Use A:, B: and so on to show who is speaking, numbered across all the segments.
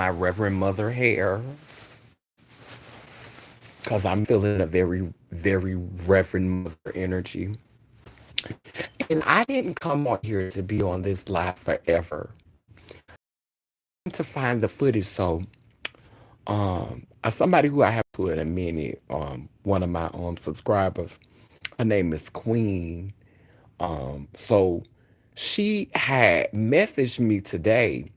A: my Reverend Mother hair because I'm feeling a very, very Reverend Mother energy. And I didn't come on here to be on this live forever. To find the footage, so as somebody who I have put in a minute, one of my subscribers, her name is Queen. So she had messaged me today.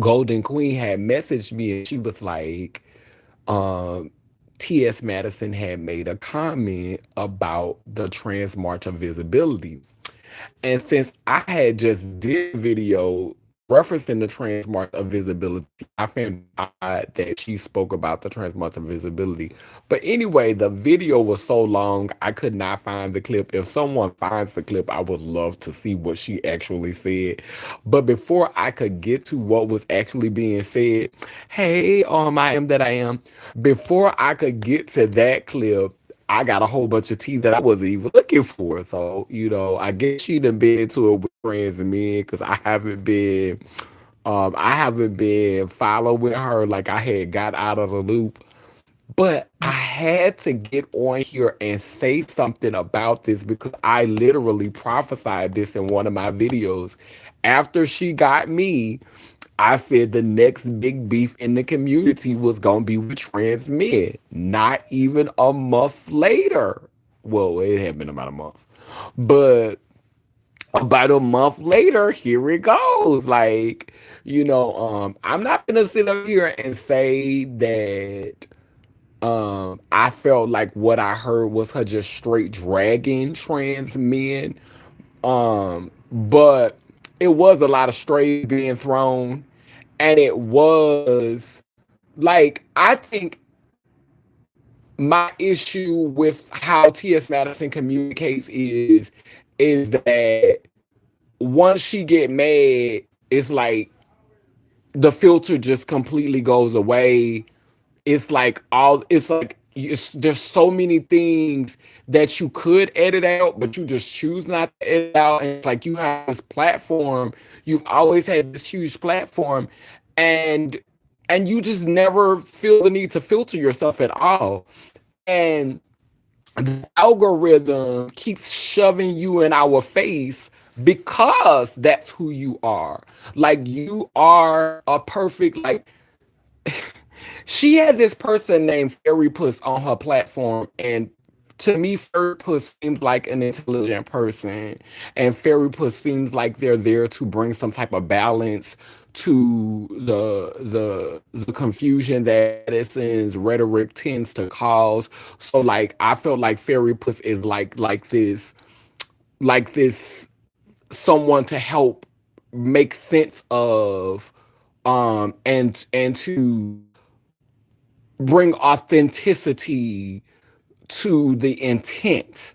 A: Golden Queen had messaged me and she was like, um, TS Madison had made a comment about the Trans March of Visibility. And since I had just did a video referencing the trans march of visibility, I found it odd that she spoke about the trans march of visibility. But anyway, the video was so long, I could not find the clip. If someone finds the clip, I would love to see what she actually said. But before I could get to what was actually being said, hey, I am that I am. Before I could get to that clip, I got a whole bunch of tea that I wasn't even looking for. So, I guess she done been into it with friends and men because I haven't been following her like I had got out of the loop. But I had to get on here and say something about this because I literally prophesied this in one of my videos. After she got me, I said the next big beef in the community was going to be with trans men. Not even a month later. Well, it had been about a month. But about a month later, here it goes. Like, I'm not going to sit up here and say that I felt like what I heard was her just straight dragging trans men. But it was a lot of strays being thrown, and it was like I think my issue with how T.S. Madison communicates is that once she get mad, it's like the filter just completely goes away. There's so many things that you could edit out, but you just choose not to edit out. And it's like you have this platform, you've always had this huge platform, and you just never feel the need to filter yourself at all. And the algorithm keeps shoving you in our face because that's who you are. Like you are a perfect like she had this person named Fairy Puss on her platform, and to me, Fairy Puss seems like an intelligent person, and Fairy Puss seems like they're there to bring some type of balance to the confusion that Edison's rhetoric tends to cause. So, like, I felt like Fairy Puss is like this someone to help make sense of and to bring authenticity to the intent.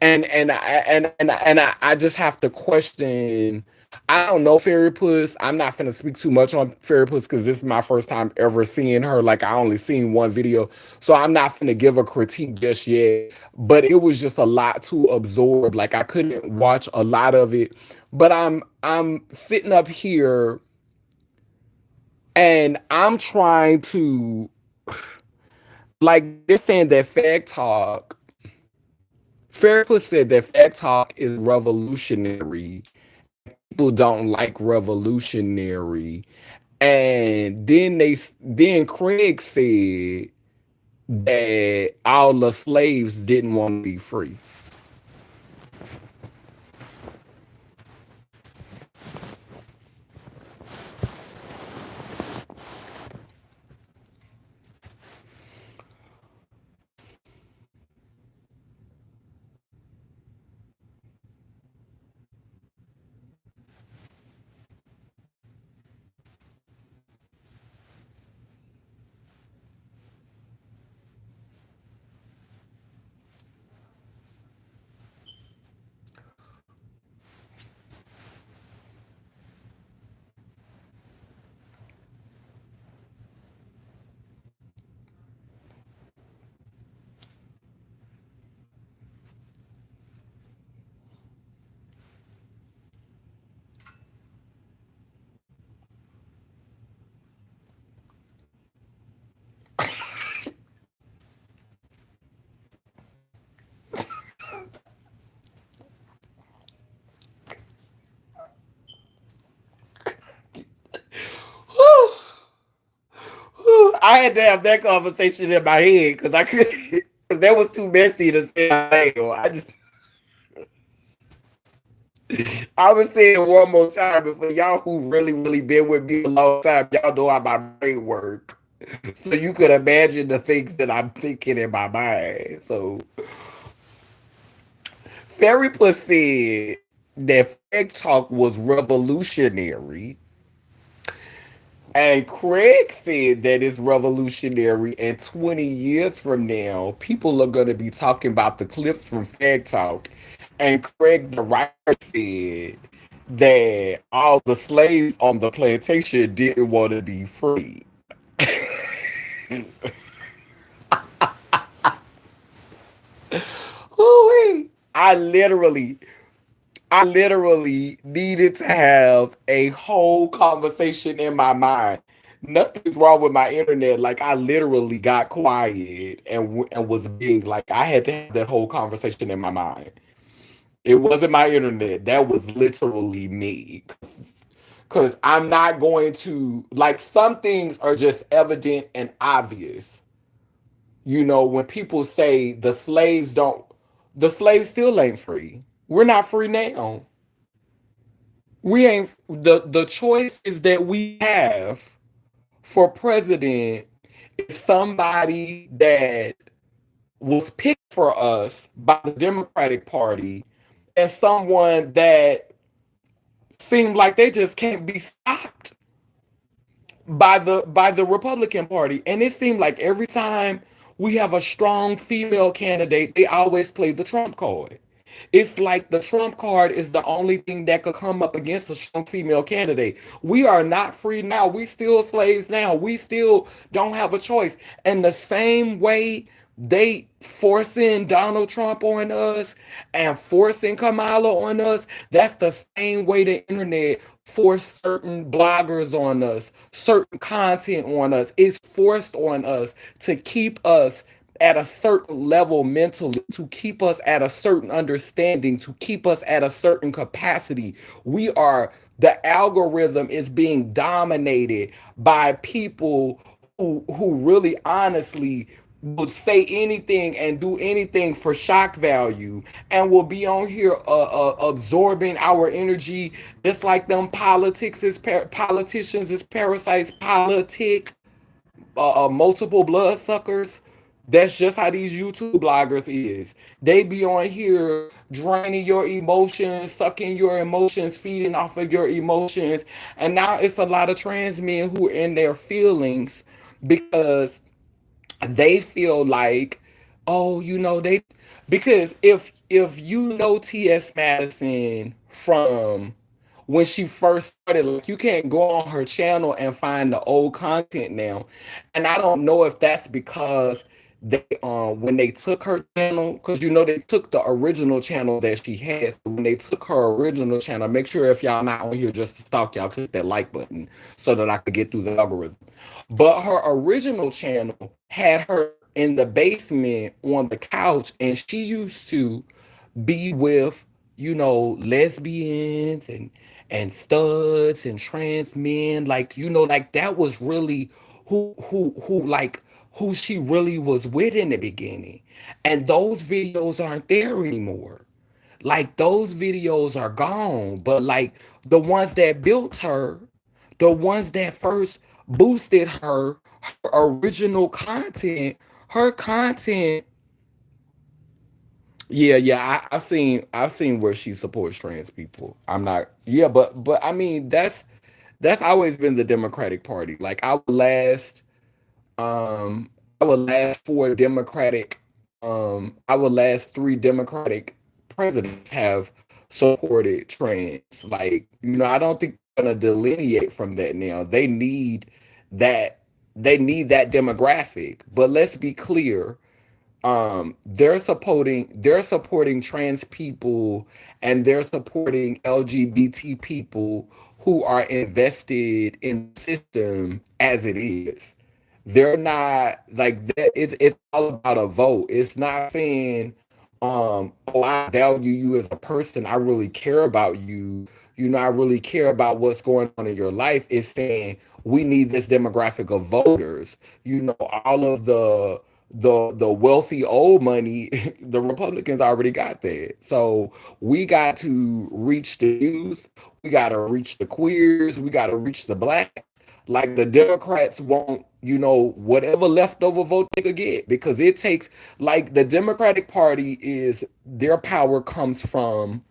A: And I just have to question. I don't know Fairy Puss. I'm not gonna speak too much on Fairy Puss because this is my first time ever seeing her. Like I only seen one video, so I'm not gonna give a critique just yet. But it was just a lot to absorb. Like I couldn't watch a lot of it. But I'm sitting up here and I'm trying to like they're saying that Fag Talk. Fairclough said that Fag Talk is revolutionary. People don't like revolutionary. And then Craig said that all the slaves didn't want to be free. I had to have that conversation in my head because I could. Cause that was too messy to say out loud. I was saying it one more time, but for y'all who really been with me a long time, y'all know how my brain work. So you could imagine the things that I'm thinking in my mind. So Fairy Plus said that Fag Talk was revolutionary. And Craig said that it's revolutionary, and 20 years from now, people are going to be talking about the clips from Fag Talk. And Craig, the writer, said that all the slaves on the plantation didn't want to be free. Ooh-wee. I literally needed to have a whole conversation in my mind. Nothing's wrong with my internet. Like I literally got quiet and was being like I had to have that whole conversation in my mind. It wasn't my internet. That was literally me. Cause I'm not going to like some things are just evident and obvious. You know, when people say the slaves still ain't free. We're not free now. We ain't the choices that we have for president is somebody that was picked for us by the Democratic Party and someone that seemed like they just can't be stopped by the Republican Party. And it seemed like every time we have a strong female candidate, they always play the Trump card. It's like the Trump card is the only thing that could come up against a strong female candidate. We are not free now. We still slaves now. We still don't have a choice. And the same way they forcing Donald Trump on us and forcing Kamala on us, that's the same way the internet force certain bloggers on us, certain content on us. It's forced on us to keep us at a certain level mentally, to keep us at a certain understanding, to keep us at a certain capacity. The algorithm is being dominated by people who really honestly would say anything and do anything for shock value and will be on here absorbing our energy just like them politicians is parasites multiple bloodsuckers. That's just how these YouTube bloggers is. They be on here draining your emotions, sucking your emotions, feeding off of your emotions. And now it's a lot of trans men who are in their feelings because they feel like, oh, because if you know TS Madison from when she first started, like you can't go on her channel and find the old content now. And I don't know if that's because they when they took her channel, because they took the original channel that she had. So when they took her original channel, make sure if y'all not on here just to stalk, y'all click that like button so that I could get through the algorithm. But her original channel had her in the basement on the couch, and she used to be with, lesbians and studs and trans men. Like, like that was really who she really was with in the beginning. And those videos aren't there anymore. Like those videos are gone. But like the ones that built her, the ones that first boosted her original content, her content. Yeah, I've seen where she supports trans people. I'm not, yeah, but I mean that's always been the Democratic Party. Like um I would last I would last three Democratic presidents have supported trans. Like, I don't think they're gonna delineate from that now. That they need that demographic. But let's be clear, they're supporting trans people and they're supporting LGBT people who are invested in the system as it is. They're not like that. It's all about a vote. It's not saying, oh, I value you as a person. I really care about you. I really care about what's going on in your life, is saying we need this demographic of voters. All of the wealthy old money, the Republicans already got that. So we got to reach the youth, we got to reach the queers, we got to reach the blacks. Like the Democrats want, whatever leftover vote they could get, because it takes, like, the Democratic Party is, their power comes from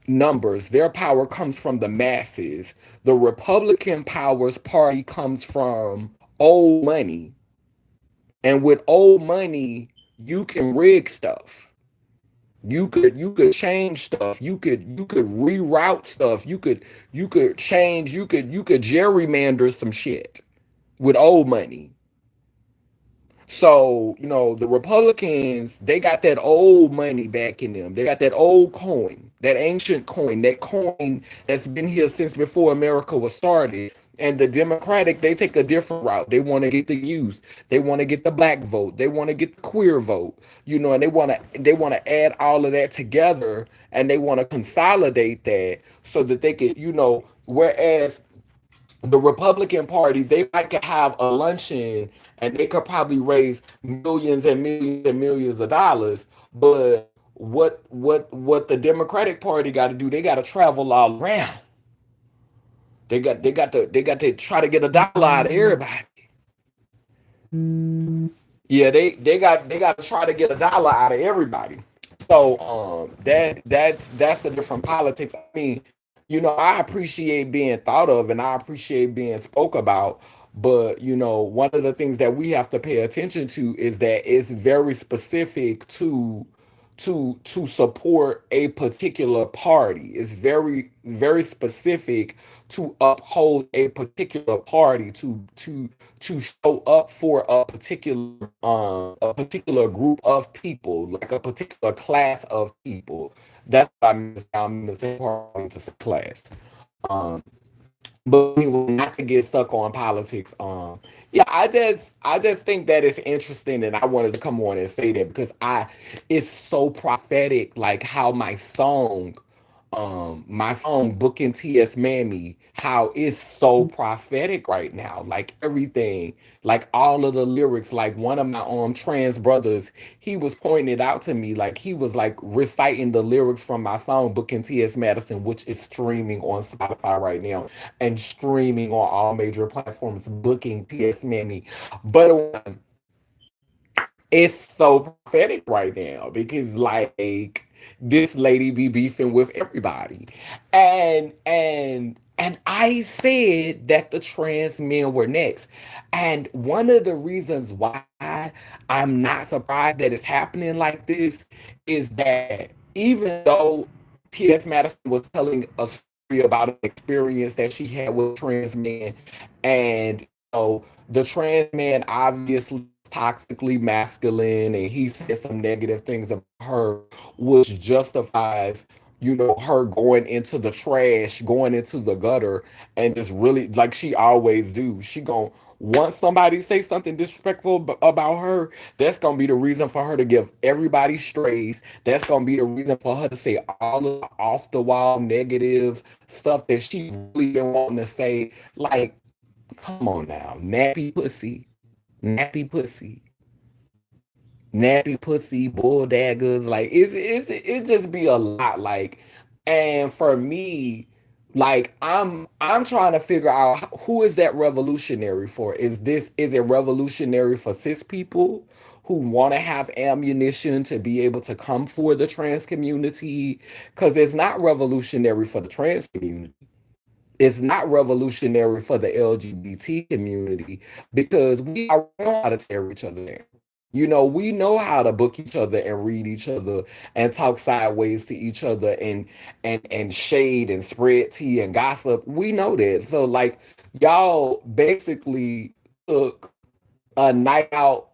A: numbers. Their power comes from the masses. The Republican powers party comes from old money. And with old money, you can rig stuff. You could change stuff. You could reroute stuff. You could change, you could gerrymander some shit with old money. So, the Republicans, they got that old money back in them. They got that old coin, that ancient coin, that coin that's been here since before America was started. And the Democratic, they take a different route. They want to get the youth. They want to get the black vote. They want to get the queer vote. And they want to add all of that together, and they want to consolidate that so that they could, whereas the Republican Party, they might could have a luncheon and they could probably raise millions and millions and millions of dollars. But what the Democratic Party got to do, they got to travel all around. They got to try to get a dollar out of everybody. Yeah, they got to try to get a dollar out of everybody. So that's the different politics. I mean, I appreciate being thought of and I appreciate being spoke about, but one of the things that we have to pay attention to is that it's very specific to support a particular party. It's very, very specific to uphold a particular party, to show up for a particular group of people, like a particular class of people. That's what I mean to say. I mean to say party to say class. Um, but anyway, not to get stuck on politics. Yeah, I just think that it's interesting, and I wanted to come on and say that because it's so prophetic, like how my song Booking TS Mammy, how it's so prophetic right now. Like everything, like all of the lyrics, like one of my trans brothers, he was pointing it out to me, like he was like reciting the lyrics from my song Booking TS Madison, which is streaming on Spotify right now and streaming on all major platforms, Booking TS Mammy. But it's so prophetic right now because like this lady be beefing with everybody. And I said that the trans men were next. And one of the reasons why I'm not surprised that it's happening like this is that even though T.S. Madison was telling a story about an experience that she had with trans men, and the trans man obviously toxically masculine and he said some negative things about her, which justifies her going into the trash, going into the gutter, and just really, like she always do, she gon' once somebody say something disrespectful about her, that's gonna be the reason for her to give everybody strays. That's gonna be the reason for her to say all the off the wall negative stuff that she really been wanting to say. Like, come on now, nappy pussy, nappy pussy, bull daggers. Like it just be a lot. Like, and for me, like I'm trying to figure out who is that revolutionary for. Is it revolutionary for cis people who want to have ammunition to be able to come for the trans community? Because it's not revolutionary for the trans community. It's not revolutionary for the LGBT community because we already know how to tear each other down. We know how to book each other and read each other and talk sideways to each other and shade and spread tea and gossip. We know that. So like y'all basically took a night out,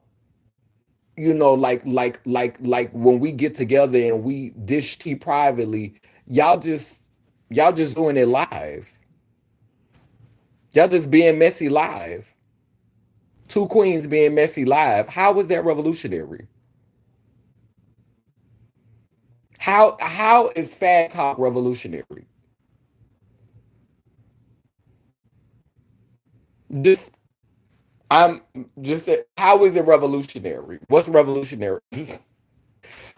A: like when we get together and we dish tea privately, y'all just y'all just doing it live. Y'all just being messy live. Two queens being messy live. How was that revolutionary? How is fat talk revolutionary? Just I'm just how is it revolutionary? What's revolutionary?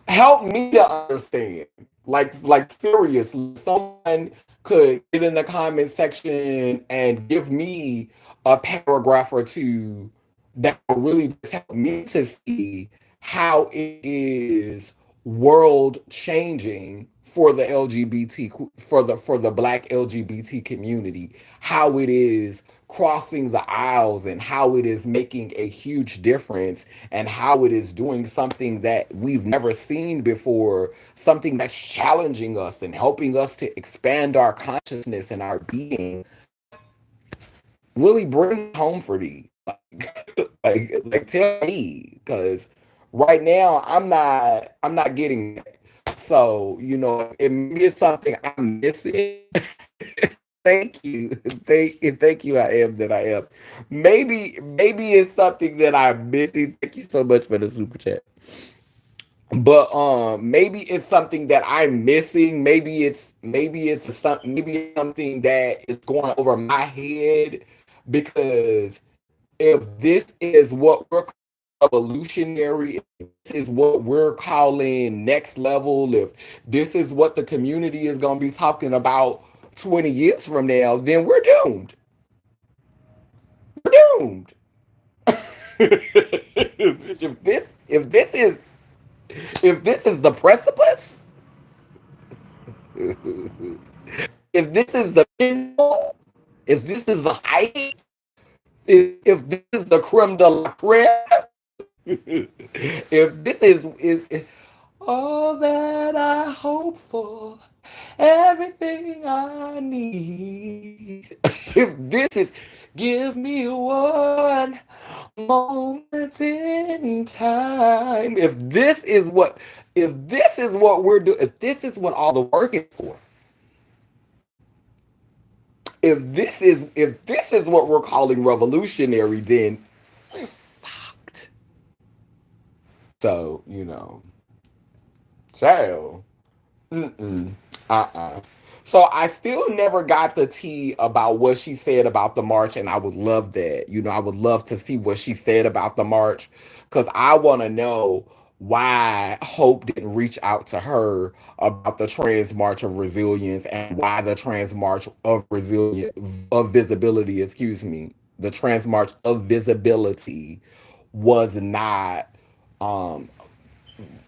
A: Help me to understand. Like seriously, someone could get in the comment section and give me a paragraph or two that will really just help me to see how it is world changing for the LGBT for the black LGBT community, how it is crossing the aisles and how it is making a huge difference and how it is doing something that we've never seen before, something that's challenging us and helping us to expand our consciousness and our being. Really bring it home for me. Like tell me, because right now I'm not getting that. So, it maybe it's something I'm missing. Thank you. Thank you. I am that I am. Maybe it's something that I'm missing. Thank you so much for the super chat. But maybe it's something that I'm missing. Maybe it's something that is going over my head, because if this is what we're revolutionary, if this is what we're calling next level, if this is what the community is going to be talking about 20 years from now, then we're doomed. We're doomed. if this is the precipice, if this is the pinnacle, if this is the height, if this is the creme de la creme, if this is all that I hope for, everything I need. If this is, give me one moment in time. If this is what we're doing, if this is what all the work is for, if this is what we're calling revolutionary, then we're fucked. So, child. Mm-mm. Uh-uh. So I still never got the tea about what she said about the march, and I would love that. I would love to see what she said about the march, because I want to know why Hope didn't reach out to her about the Trans March of Resilience, and why the Trans March of Resilience of Visibility, excuse me, the Trans March of Visibility was not um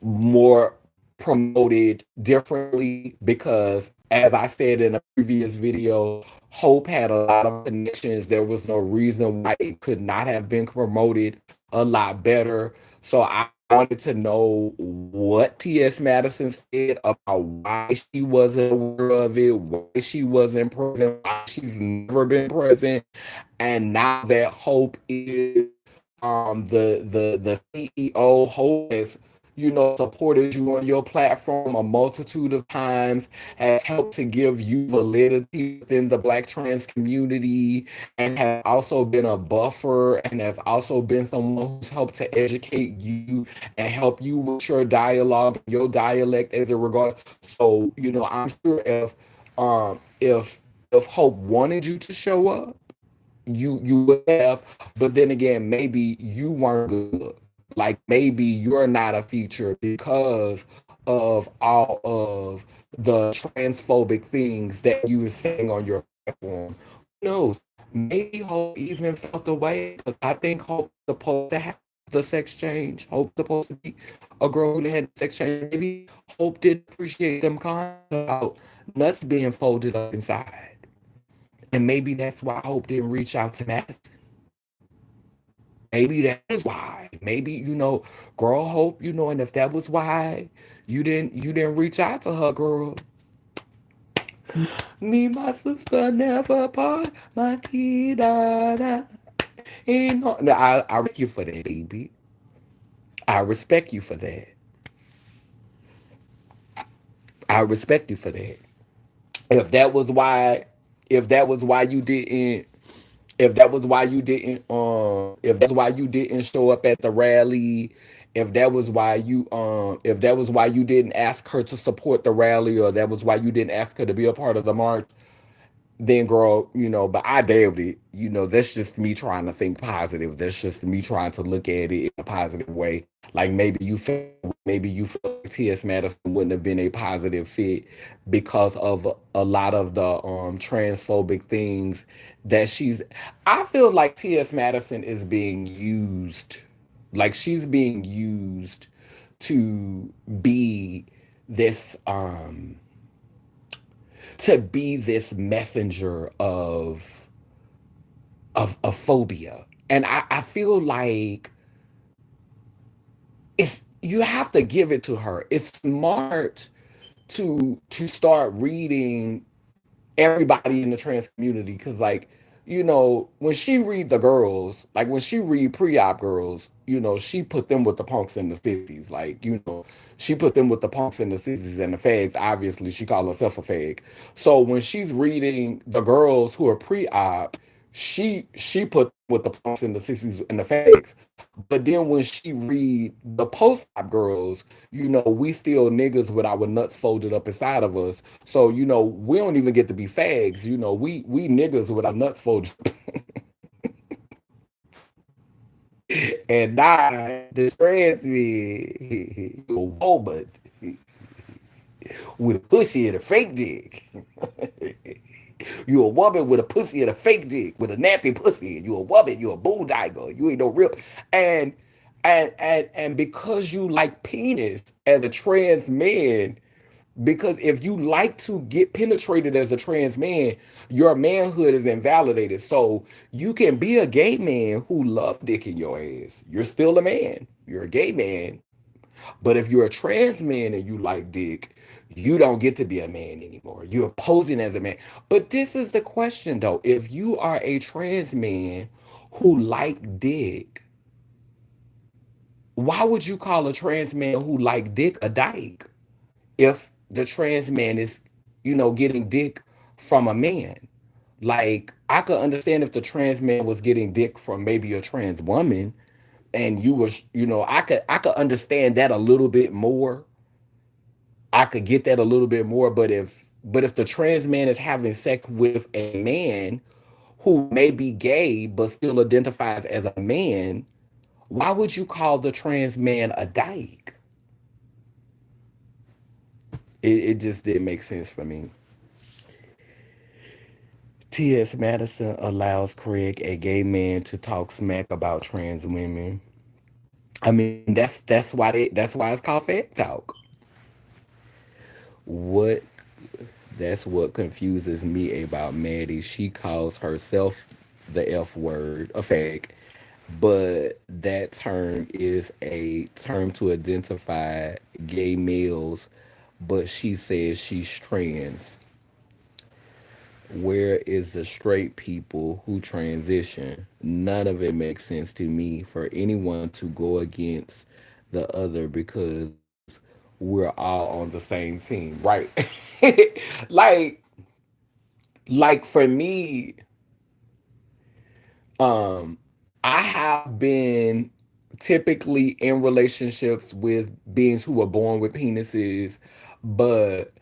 A: more promoted differently, because as I said in a previous video, Hope had a lot of connections. There was no reason why it could not have been promoted a lot better. So I wanted to know what TS Madison said about why she wasn't aware of it, why she wasn't present, why she's never been present. And now that Hope is the CEO, Hope has supported you on your platform a multitude of times, has helped to give you validity within the Black trans community, and has also been a buffer, and has also been someone who's helped to educate you and help you with your dialogue, your dialect as it regards. So, I'm sure if Hope wanted you to show up, you would have, but then again, maybe you weren't good. Like maybe you're not a feature because of all of the transphobic things that you were saying on your platform. Who knows? Maybe Hope even felt the way, because I think Hope's supposed to have the sex change. Hope's supposed to be a girl who had the sex change. Maybe Hope did appreciate them comments about nuts being folded up inside. And maybe that's why Hope didn't reach out to Madison. Maybe that is why. Maybe, girl, Hope, and if that was why you didn't reach out to her, girl. Me, my sister never part, my kid, ain't no. No, I respect you for that, baby. I respect you for that. I respect you for that. If that was why, if that was why you didn't if that was why you didn't show up at the rally, if that was why you didn't ask her to support the rally, or that was why you didn't ask her to be a part of the march, then girl, but I doubt it. That's just me trying to think positive. That's just me trying to look at it in a positive way. Like maybe you feel like T.S. Madison wouldn't have been a positive fit because of a lot of the transphobic things that she's. I feel like T.S. Madison is being used, like she's being used to be this this messenger of phobia. And I feel like it's you have to give it to her. It's smart to start reading everybody in the trans community, because like when she read the girls, like when she read pre-op girls, she put them with the punks and the sissies, like she put them with the punks and the sissies and the fags. Obviously she called herself a fag. So when she's reading the girls who are pre-op, she put them with the punks and the sissies and the fags. But then when she read the post-op girls, we still niggas with our nuts folded up inside of us. So, we don't even get to be fags. We niggas with our nuts folded. And I, the trans me, a woman with a pussy and a fake dick. You a woman with a pussy and a fake dick, with a nappy pussy. You a woman, you a boondoggle. You ain't no real. And and because you like penis as a trans man, because if you like to get penetrated as a trans man, your manhood is invalidated. So you can be a gay man who love dick in your ass. You're still a man. You're a gay man. But if you're a trans man and you like dick, you don't get to be a man anymore. You're posing as a man. But this is the question though. If you are a trans man who like dick, why would you call a trans man who like dick a dyke if the trans man is, getting dick from a man? Like I could understand if the trans man was getting dick from maybe a trans woman, and you was, I could understand that a little bit more. I could get that a little bit more. But if the trans man is having sex with a man who may be gay but still identifies as a man, why would you call the trans man a dyke? It just didn't make sense for me. T.S. Madison allows Craig, a gay man, to talk smack about trans women. I mean, that's why it's called Fat Talk. What That's what confuses me about Maddie. She calls herself the F word, a fag, but that term is a term to identify gay males, but she says she's trans. Where is the straight people who transition? None of it makes sense to me for anyone to go against the other because we're all on the same team, right? like like for me, um, I have been typically in relationships with beings who were born with penises, but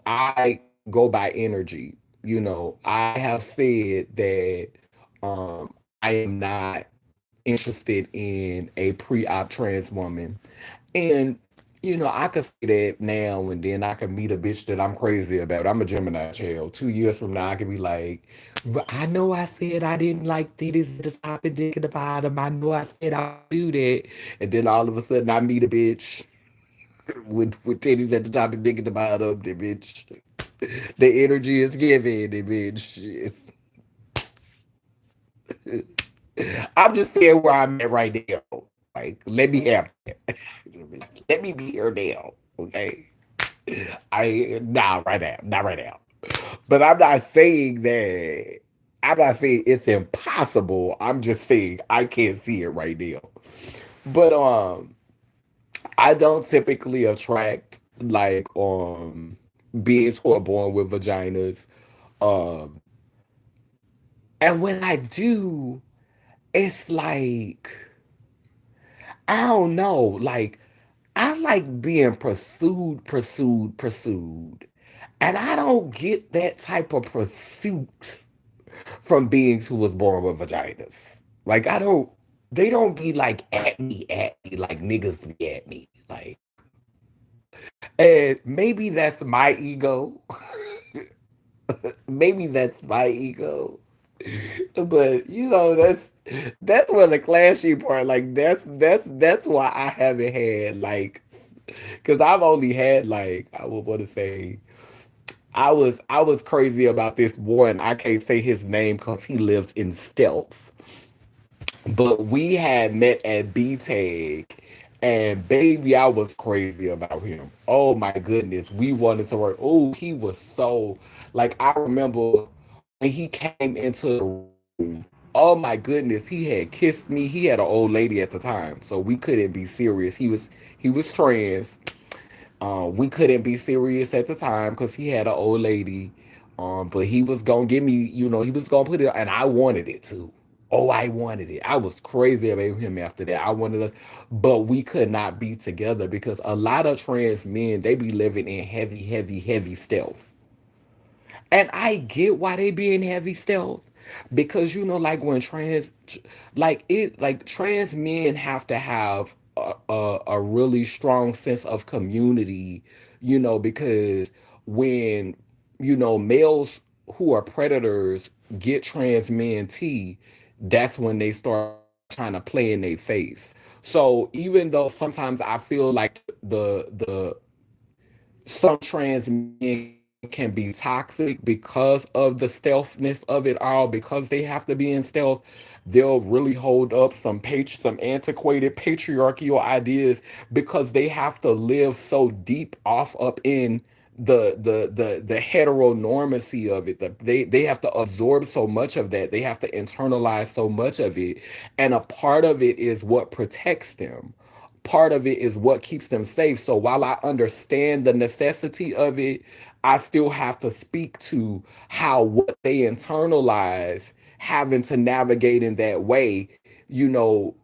A: I go by energy. I have said that I am not interested in a pre-op trans woman. And I could say that now and then I could meet a bitch that I'm crazy about. I'm a Gemini child. 2 years from now I could be like, "But I know I said I didn't like titties at the top and dick at the bottom. I know I said I would do that." And then all of a sudden I meet a bitch with titties at the top and dick at the bottom. The bitch, the energy is given. The bitch. I'm just saying where I'm at right now. Like, let me have that. Let me be here now. Okay. Not right now. But I'm not saying that. I'm not saying it's impossible. I'm just saying I can't see it right now. But I don't typically attract like beings who are born with vaginas. Um, and when I do, it's like I don't know. Like I like being pursued. And I don't get that type of pursuit from beings who was born with vaginas. Like I don't they don't be like at me like niggas be at me. Like and maybe that's my ego. Maybe that's my ego. But you know, that's where the clashy part, like that's why I haven't had like because I've only had like I would want to say I was crazy about this one. I can't say his name because he lives in stealth. But we had met at B-Tech, and baby, I was crazy about him. Oh my goodness, we wanted to work. Oh, he was so like I remember when he came into the room. Oh my goodness, he had kissed me. He had an old lady at the time, so we couldn't be serious. He was trans. We couldn't be serious at the time because he had an old lady. But he was gonna give me, he was gonna put it, and I wanted it too. Oh, I wanted it. I was crazy about him after that. I wanted us, but we could not be together because a lot of trans men they be living in heavy, heavy, heavy stealth. And I get why they be in heavy stealth because like when trans men have to have a really strong sense of community, because when males who are predators get trans men tea, that's when they start trying to play in their face. So even though sometimes I feel like the some trans men can be toxic because of the stealthness of it all, because they have to be in stealth. They'll really hold up some antiquated patriarchal ideas because they have to live so deep off up in the heteronormacy of it. They have to absorb so much of that. They have to internalize so much of it, and a part of it is what protects them. Part of it is what keeps them safe. So while I understand the necessity of it, I still have to speak to how what they internalize having to navigate in that way.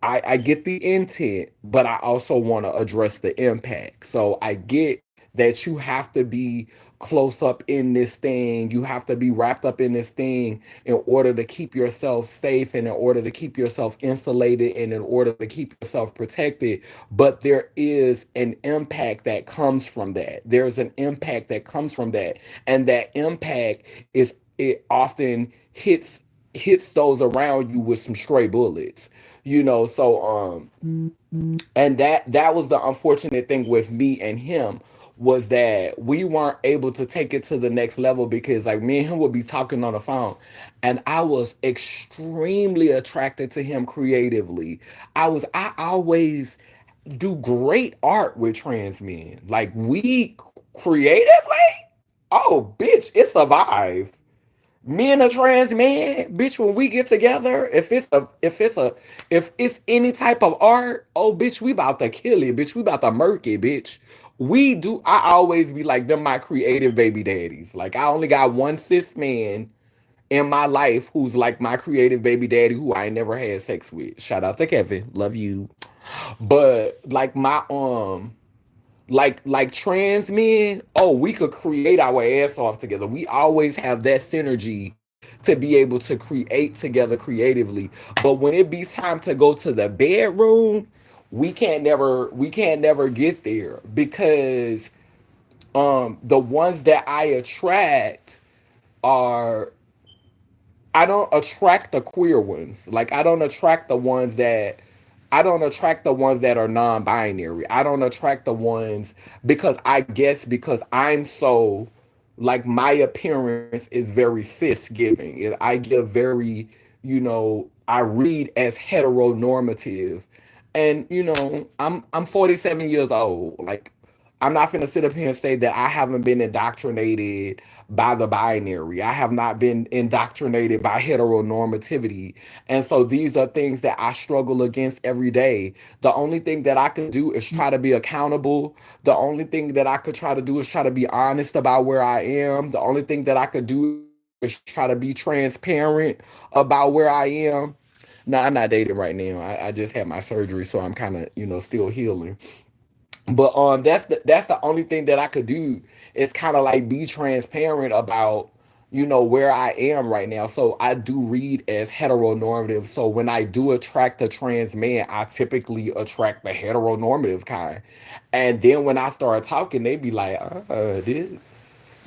A: I get the intent, but I also want to address the impact. So I get that you have to be close up in this thing. You have to be wrapped up in this thing in order to keep yourself safe and in order to keep yourself insulated and in order to keep yourself protected. But there is an impact that comes from that. There's an impact that comes from that. And that impact is it often hits those around you with some stray bullets. And that was the unfortunate thing with me and him was that we weren't able to take it to the next level because like me and him would be talking on the phone and I was extremely attracted to him creatively. I always do great art with trans men. Like we creatively, oh bitch, it survived. Me and a trans man, bitch, when we get together, if it's any type of art, oh bitch, we about to kill it, bitch. We about to murk it, bitch. I always be like them my creative baby daddies. Like I only got one cis man in my life who's like my creative baby daddy who I ain't never had sex with. Shout out to Kevin. Love you. But like trans men, oh, we could create our ass off together. We always have that synergy to be able to create together creatively. But when it be time to go to the bedroom, we can't never get there because the ones that I attract are I don't attract the queer ones. Like I don't attract the ones that are non-binary. I don't attract the ones because I guess because I'm so like my appearance is very cis giving. I give very, I read as heteronormative. And I'm 47 years old. Like I'm not gonna sit up here and say that I haven't been indoctrinated by the binary. I have not been indoctrinated by heteronormativity. And so these are things that I struggle against every day. The only thing that I could do is try to be accountable. The only thing that I could try to do is try to be honest about where I am. The only thing that I could do is try to be transparent about where I am. No, I'm not dating right now. I just had my surgery, so I'm kind of, still healing. But that's the only thing that I could do it's kind of like be transparent about, where I am right now. So I do read as heteronormative. So when I do attract a trans man, I typically attract the heteronormative kind. And then when I start talking, they be like, this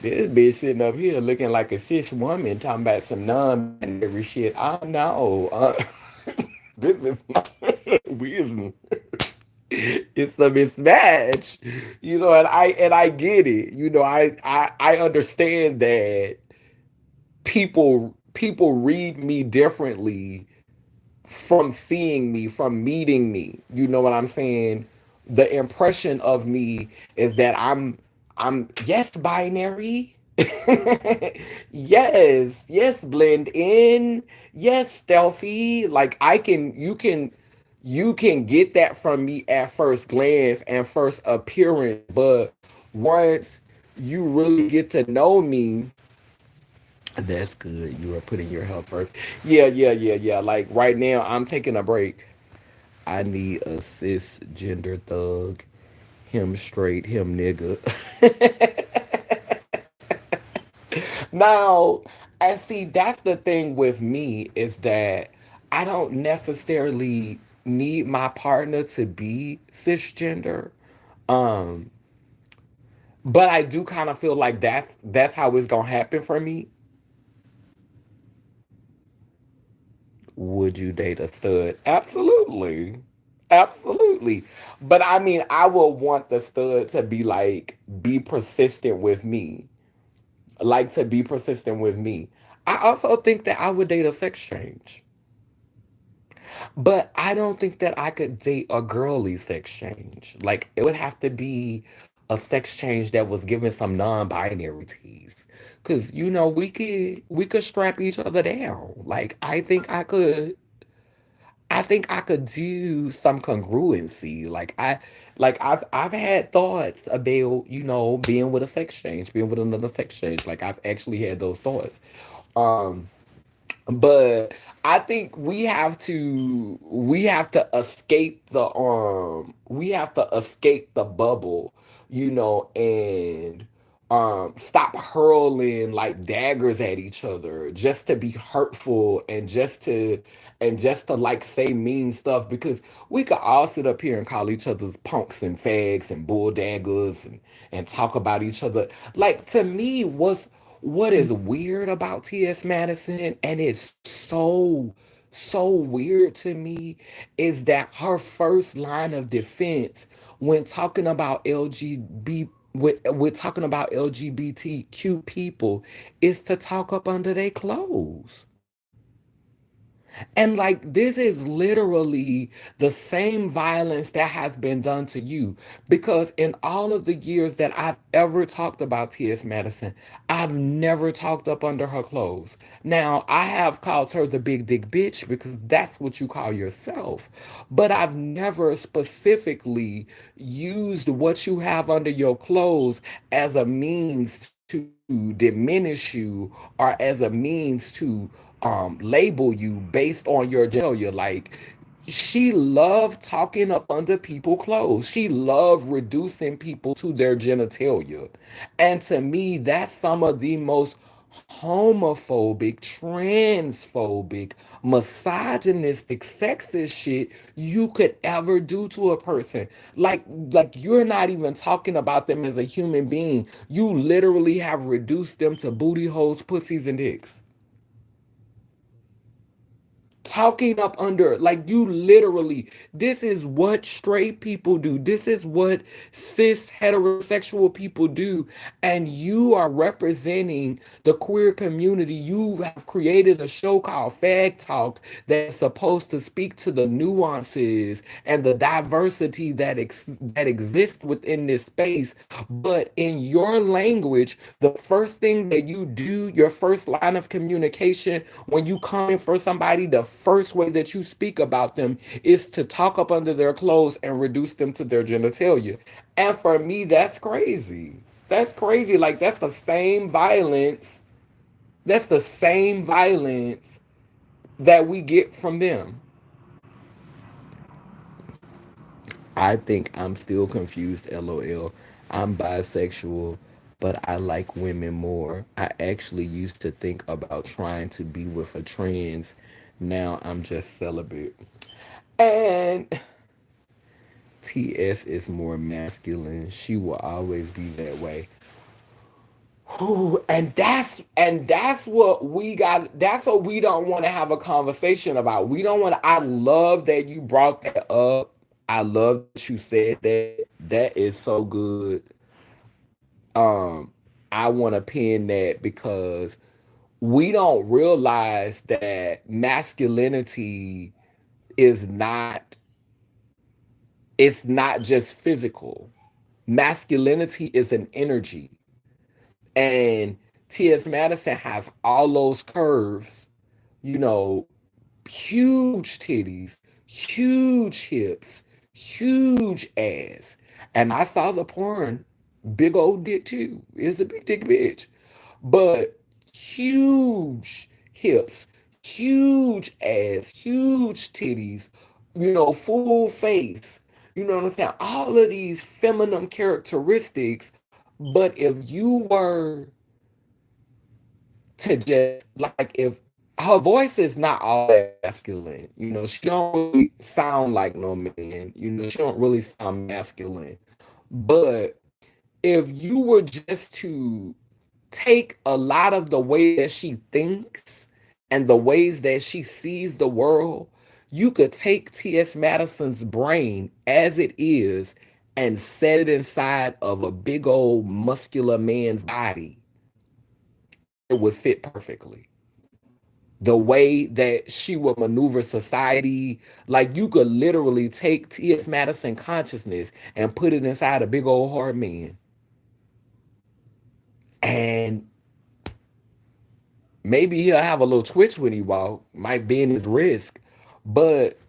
A: bitch sitting up here looking like a cis woman talking about some non-binary shit. Oh no, this is wisdom. It's a mismatch, and I get it. I understand that people read me differently from seeing me, from meeting me. You know what I'm saying? The impression of me is that I'm yes binary. Yes, blend in. Yes, stealthy. Like you can get that from me at first glance and first appearance, but once you really get to know me, that's good. You are putting your health first. Yeah, yeah, yeah, yeah. Like right now, I'm taking a break. I need a cisgender thug. Him straight, him nigga. Now, and see, that's the thing with me is that I don't necessarily need my partner to be cisgender. Um, but I do kind of feel like that's how it's gonna happen for me. Would you date a stud? Absolutely. Absolutely. But I mean, I will want the stud to be persistent with me. Like to be persistent with me. I also think that I would date a sex change. But I don't think that I could date a girly sex change. Like it would have to be a sex change that was given some non-binary tease. Cause we could strap each other down. I think I could do some congruency. I've had thoughts about, being with a sex change, being with another sex change. Like I've actually had those thoughts. Um but I think we have to escape the bubble, and stop hurling like daggers at each other just to be hurtful and just to like say mean stuff, because we could all sit up here and call each other's punks and fags and bulldaggers and talk about each other. Like to me, what is weird about TS Madison, and it's so weird to me, is that her first line of defense when talking about with talking about LGBTQ people is to talk up under their clothes. And like this is literally the same violence that has been done to you. Because in all of the years that I've ever talked about T.S. Madison, I've never talked up under her clothes. Now, I have called her the big dick bitch because that's what you call yourself. But I've never specifically used what you have under your clothes as a means to diminish you or as a means to label you based on your genitalia. Like she loved talking up under people's clothes. She loved reducing people to their genitalia. And to me, that's some of the most homophobic, transphobic, misogynistic, sexist shit you could ever do to a person. Like you're not even talking about them as a human being. You literally have reduced them to booty holes, pussies, and dicks. Talking up under, like, you literally, this is what straight people do, this is what cis heterosexual people do, and you are representing the queer community. You have created a show called Fag Talk that is supposed to speak to the nuances and the diversity that exists within this space. But in your language, the first thing that you do, your first line of communication when you come in for somebody, the first way that you speak about them is to talk up under their clothes and reduce them to their genitalia. And for me, that's crazy. That's crazy. Like that's the same violence. That's the same violence that we get from them. I think I'm still confused, lol. I'm bisexual, but I like women more. I actually used to think about trying to be with a trans. Now I'm just celibate. And TS is more masculine. She will always be that way. Ooh, and that's what we got. That's what we don't want to have a conversation about. We don't want to. I love that you brought that up. I love that you said that. That is so good. Um, I want to pin that because we don't realize that masculinity is not. It's not just physical. Masculinity is an energy. And T.S. Madison has all those curves, you know, huge titties, huge hips, huge ass. And I saw the porn, big old dick too. It's a big dick bitch. But huge hips, huge ass, huge titties, full face. You know what I'm saying? All of these feminine characteristics. But if you were to just like if her voice is not all that masculine, she don't really sound like no man, she don't really sound masculine. But if you were just to take a lot of the way that she thinks and the ways that she sees the world, you could take T.S. Madison's brain as it is and set it inside of a big old muscular man's body, it would fit perfectly. The way that she would maneuver society, like you could literally take T.S. Madison consciousness and put it inside a big old hard man. And maybe he'll have a little twitch when he walk, might bend his wrist, but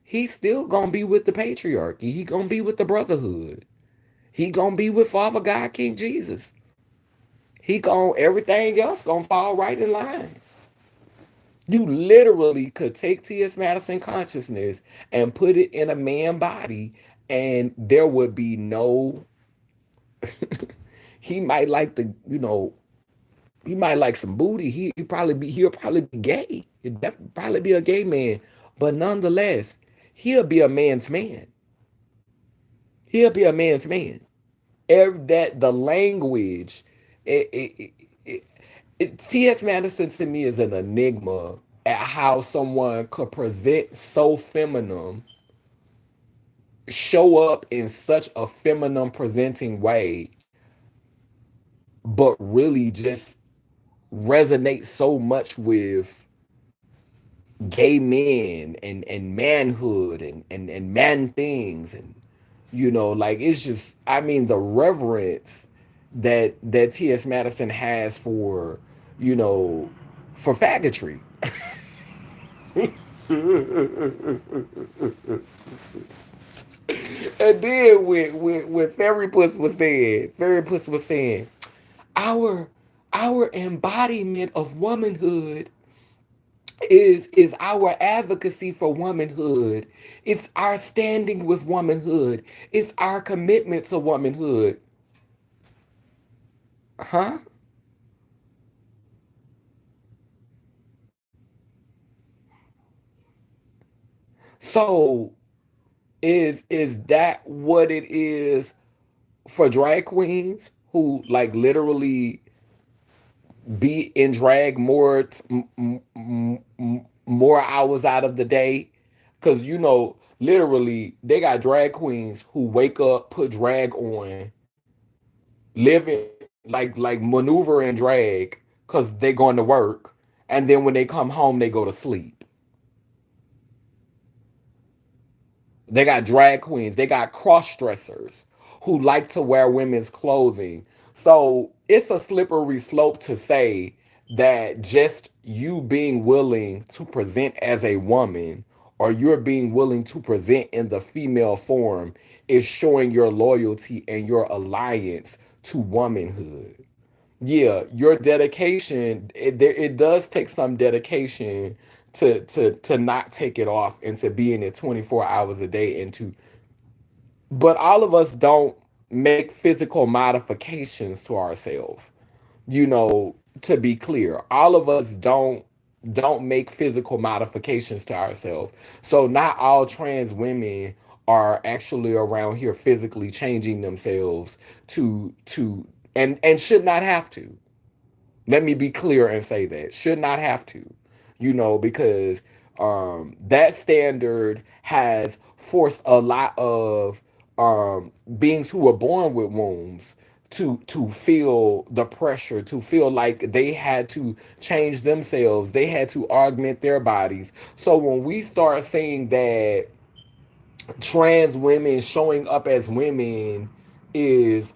A: he's still gonna be with the patriarchy. He gonna be with the brotherhood. He gonna be with Father God, King Jesus. He gonna everything else gonna fall right in line. You literally could take T.S. Madison consciousness and put it in a man body, and there would be no. He might like he might like some booty. He'll probably be gay. He'd probably be a gay man, but nonetheless, he'll be a man's man. He'll be a man's man. That the language, it, it, it, T.S. Madison to me is an enigma at how someone could present so feminine, show up in such a feminine presenting way, but really just resonate so much with gay men and manhood and man things. And like it's just, I mean, the reverence that T.S. Madison has you know for faggotry. And then when Fairy Puss was saying, our our embodiment of womanhood is our advocacy for womanhood. It's our standing with womanhood. It's our commitment to womanhood. Huh? So is that what it is for drag queens who like literally be in drag more hours out of the day? Because literally they got drag queens who wake up, put drag on, living like maneuver in drag because they going to work, and then when they come home they go to sleep. They got drag queens. They got cross dressers who like to wear women's clothing. So it's a slippery slope to say that just you being willing to present as a woman or you're being willing to present in the female form is showing your loyalty and your alliance to womanhood. Yeah, your dedication, it does take some dedication to not take it off and to be in it 24 hours a day and to, but all of us don't. make physical modifications to ourselves. You know, to be clear, all of us don't make physical modifications to ourselves. So not all trans women are actually around here physically changing themselves to and should not have to. Let me be clear and say that should not have to, because that standard has forced a lot of beings who were born with wombs to feel the pressure, to feel like they had to change themselves, they had to augment their bodies. So when we start saying that trans women showing up as women is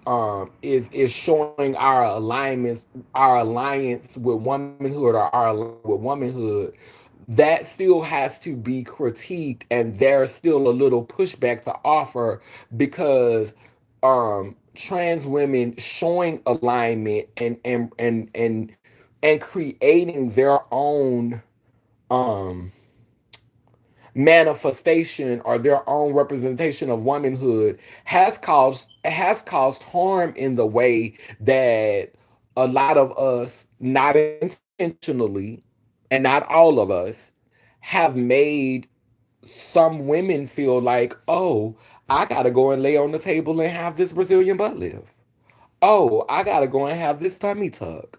A: showing our alignments, our alliance with womanhood, or our alliance with womanhood, that still has to be critiqued, and there's still a little pushback to offer, because trans women showing alignment and creating their own um manifestation or their own representation of womanhood has caused harm in the way that a lot of us, not intentionally, and not all of us, have made some women feel like, oh, I gotta go and lay on the table and have this Brazilian butt lift. Oh, I gotta go and have this tummy tuck.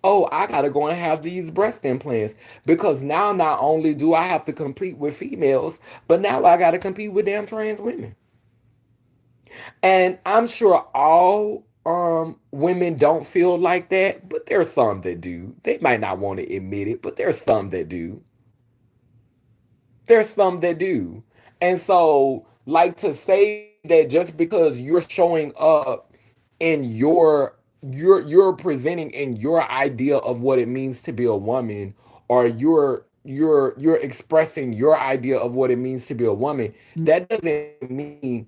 A: Oh, I gotta go and have these breast implants, because now not only do I have to compete with females, but now I gotta compete with damn trans women. And I'm sure all women don't feel like that, but there's some that do. They might not want to admit it, but there's some that do. There's some that do. And so, like, to say that just because you're showing up in you're presenting in your idea of what it means to be a woman, or you're expressing your idea of what it means to be a woman, that doesn't mean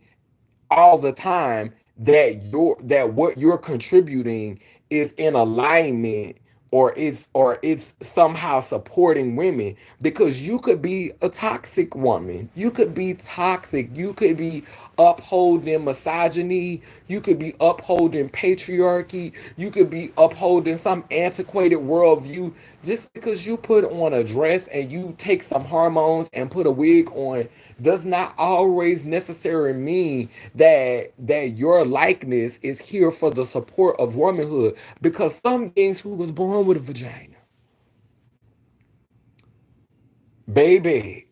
A: all the time that what you're contributing is in alignment, or it's somehow supporting women, because you could be a toxic woman, you could be toxic, you could be upholding misogyny, you could be upholding patriarchy, you could be upholding some antiquated worldview. Just because you put on a dress and you take some hormones and put a wig on does not always necessarily mean that your likeness is here for the support of womanhood, because some beings who was born with a vagina, baby.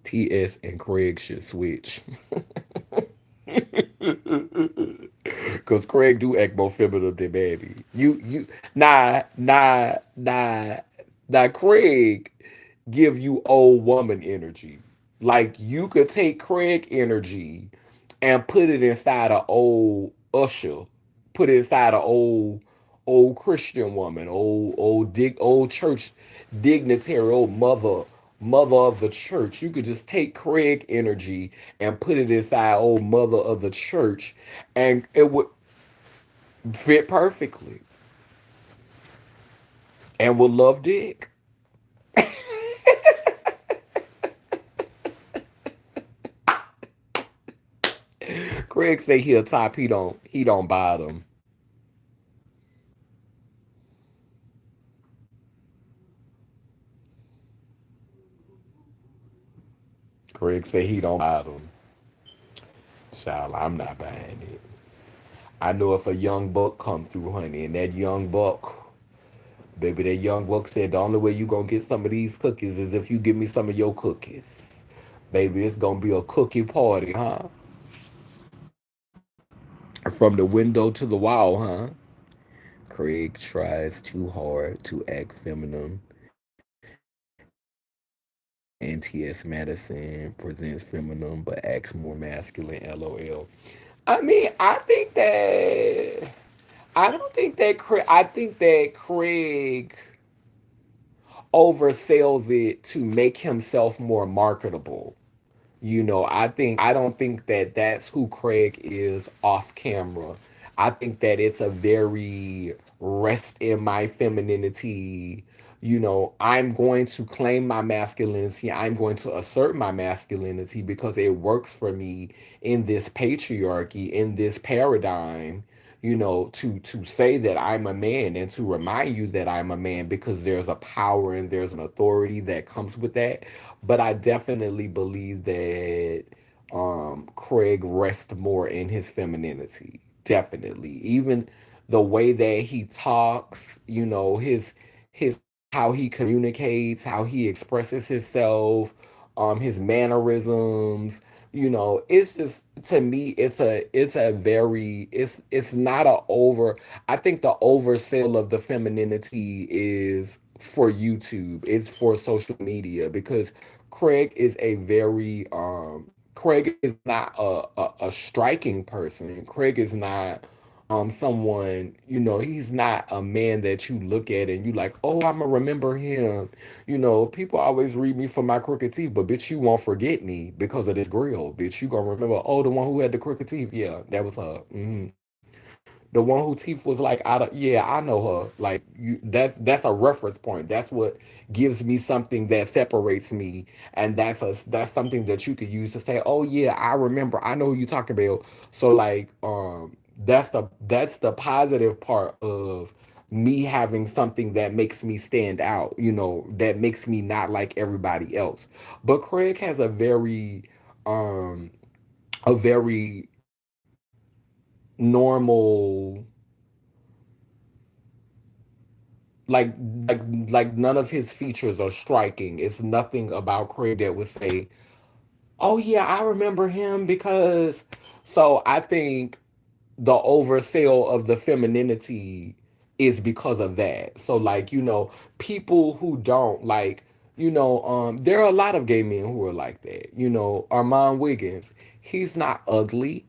A: TS and Craig should switch. Cause Craig do act more feminine than baby. You nah, Craig give you old woman energy. Like, you could take Craig energy and put it inside a old usher, put it inside a old Christian woman, old church dignitary, old mother of the church. You could just take Craig energy and put it inside old mother of the church, and it would fit perfectly, and would love dick. Craig say he a top, he don't bottom. Craig say he don't bottom. Child, I'm not buying it. I know if a young buck come through, honey, and that young buck, baby, that young buck said the only way you gonna get some of these cookies is if you give me some of your cookies. Baby, it's gonna be a cookie party, huh? From the window to the wall, huh? Craig tries too hard to act feminine, and TS Madison presents feminine but acts more masculine. LOL. I mean, I don't think that Craig. I think that Craig oversells it to make himself more marketable. I don't think that that's who Craig is off camera. I think that it's a very rest in my femininity, I'm going to claim my masculinity. I'm going to assert my masculinity because it works for me in this patriarchy, in this paradigm, to say that I'm a man and to remind you that I'm a man because there's a power and there's an authority that comes with that. But I definitely believe that Craig rests more in his femininity. Definitely. Even the way that he talks, his how he communicates, how he expresses himself, his mannerisms, it's just, to me, it's a very, it's not a over, I think the oversell of the femininity is for YouTube, it's for social media, because Craig is not a striking person. Craig is not someone, he's not a man that you look at and you like, oh, I'ma remember him. People always read me for my crooked teeth, but bitch, you won't forget me because of this grill. Bitch, you gonna remember, oh, the one who had the crooked teeth. Yeah, that was her. The one who teeth was like out of, yeah, I know her. Like, that's a reference point. That's what gives me something that separates me, and that's something that you could use to say, oh yeah, I remember, I know who you talking about. So like, that's the positive part of me having something that makes me stand out, that makes me not like everybody else. But Craig has um a very normal, like like none of his features are striking. It's nothing about Craig that would say, "Oh yeah, I remember him because." So I think the oversell of the femininity is because of that. So like, people who don't like, there are a lot of gay men who are like that. Armand Wiggins, he's not ugly.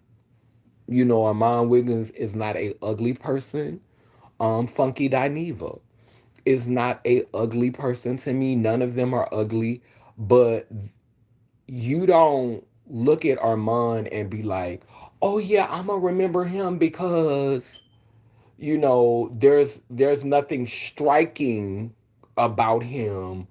A: Armand Wiggins is not a ugly person. Funky Dineva is not a ugly person to me. None of them are ugly, but you don't look at Armand and be like, "Oh yeah, I'm gonna remember him because there's nothing striking about him,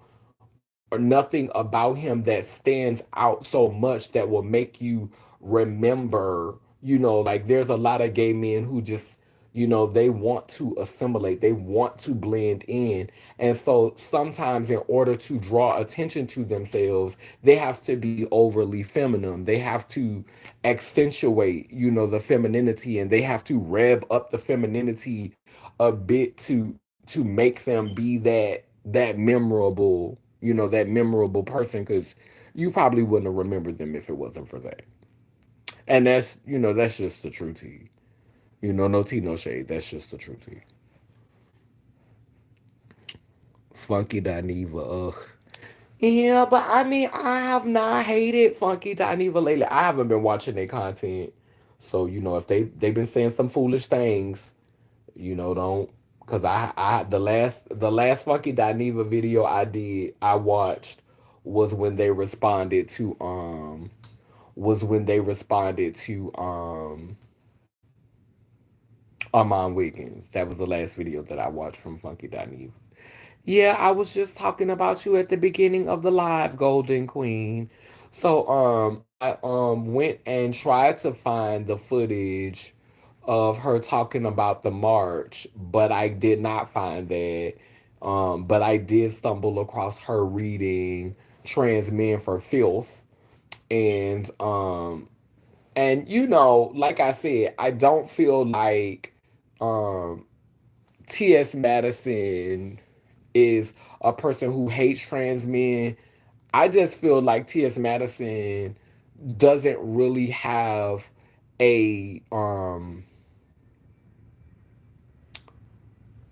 A: or nothing about him that stands out so much that will make you remember, like there's a lot of gay men who just, they want to assimilate, they want to blend in. And so sometimes in order to draw attention to themselves, they have to be overly feminine. They have to accentuate, the femininity, and they have to rev up the femininity a bit to make them be that memorable person, because you probably wouldn't have remembered them if it wasn't for that. And that's just the true tea. No tea, no shade. That's just the true tea. Funky Dineva, ugh. Yeah, but I mean, I have not hated Funky Dineva lately. I haven't been watching their content, so if they've been saying some foolish things, don't, because I the last Funky Dineva video I watched was when they responded to was when they responded to Armand Wiggins. That was the last video that I watched from Funky Dineva. Yeah, I was just talking about you at the beginning of the live, Golden Queen. So I went and tried to find the footage of her talking about the march, but I did not find that. But I did stumble across her reading Trans Men for Filth. And like I said, I don't feel like um TS Madison is a person who hates trans men. I just feel like T.S. Madison doesn't really have a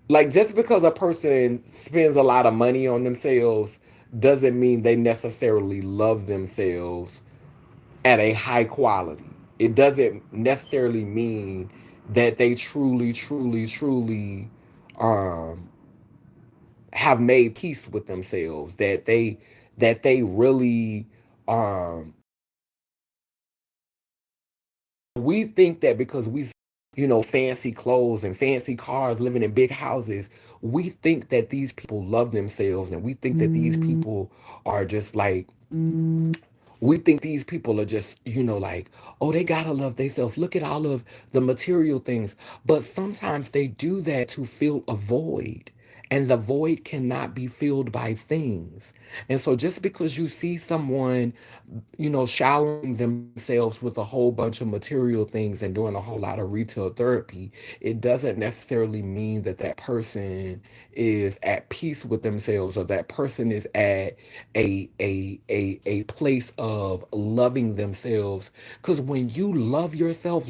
A: like, just because a person spends a lot of money on themselves doesn't mean they necessarily love themselves at a high quality. It doesn't necessarily mean that they truly, truly, truly um have made peace with themselves, that they really um we think that because we fancy clothes and fancy cars, living in big houses, we think that these people love themselves, and we think that these people are just like, we think these people are just, like, oh, they gotta love themselves. Look at all of the material things. But sometimes they do that to fill a void. And the void cannot be filled by things. And so just because you see someone, showering themselves with a whole bunch of material things and doing a whole lot of retail therapy, it doesn't necessarily mean that that person is at peace with themselves, or that person is at a place of loving themselves. Because when you love yourself,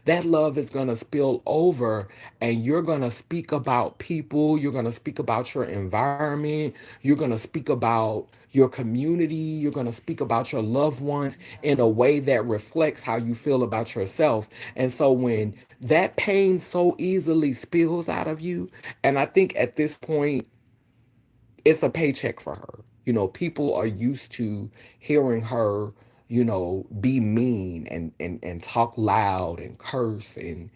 A: that love is going to spill over, and you're going to speak about people, you're going to speak about your environment, you're going to speak about your community, you're going to speak about your loved ones in a way that reflects how you feel about yourself. And so when that pain so easily spills out of you, and I think at this point, it's a paycheck for her. People are used to hearing her, be mean and talk loud and curse and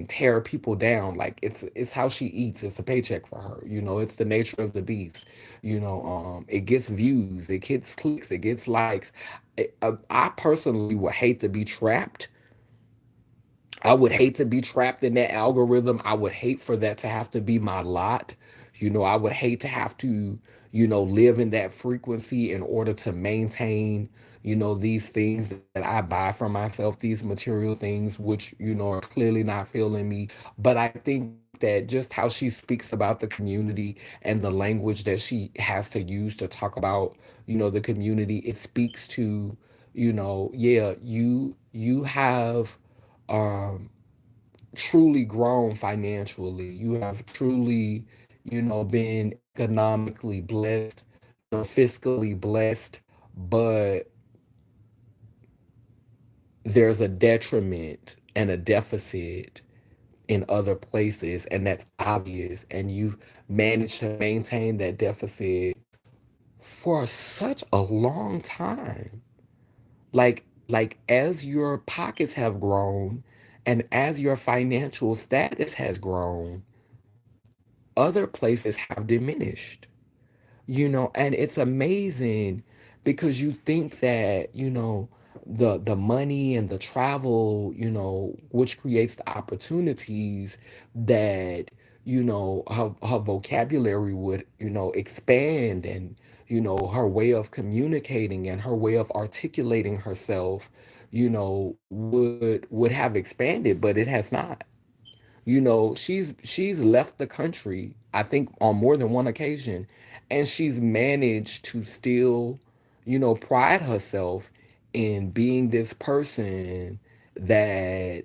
A: tear people down. Like, it's how she eats. It's a paycheck for her. It's the nature of the beast. It gets views, it gets clicks, it gets likes. I personally would hate to be trapped. I would hate to be trapped in that algorithm. I would hate for that to have to be my lot. I would hate to have to, live in that frequency in order to maintain, these things that I buy for myself, these material things, which, are clearly not feeling me. But I think that just how she speaks about the community and the language that she has to use to talk about, the community, it speaks to, yeah, you have um, truly grown financially. You have truly, been economically blessed, fiscally blessed, but there's a detriment and a deficit in other places, and that's obvious. And you've managed to maintain that deficit for such a long time. Like as your pockets have grown and as your financial status has grown, other places have diminished. And it's amazing because you think that, the money and the travel, which creates the opportunities, that, her vocabulary would, expand, and, her way of communicating and her way of articulating herself, would have expanded, but it has not. She's left the country, I think, on more than one occasion, and she's managed to still, pride herself in being this person that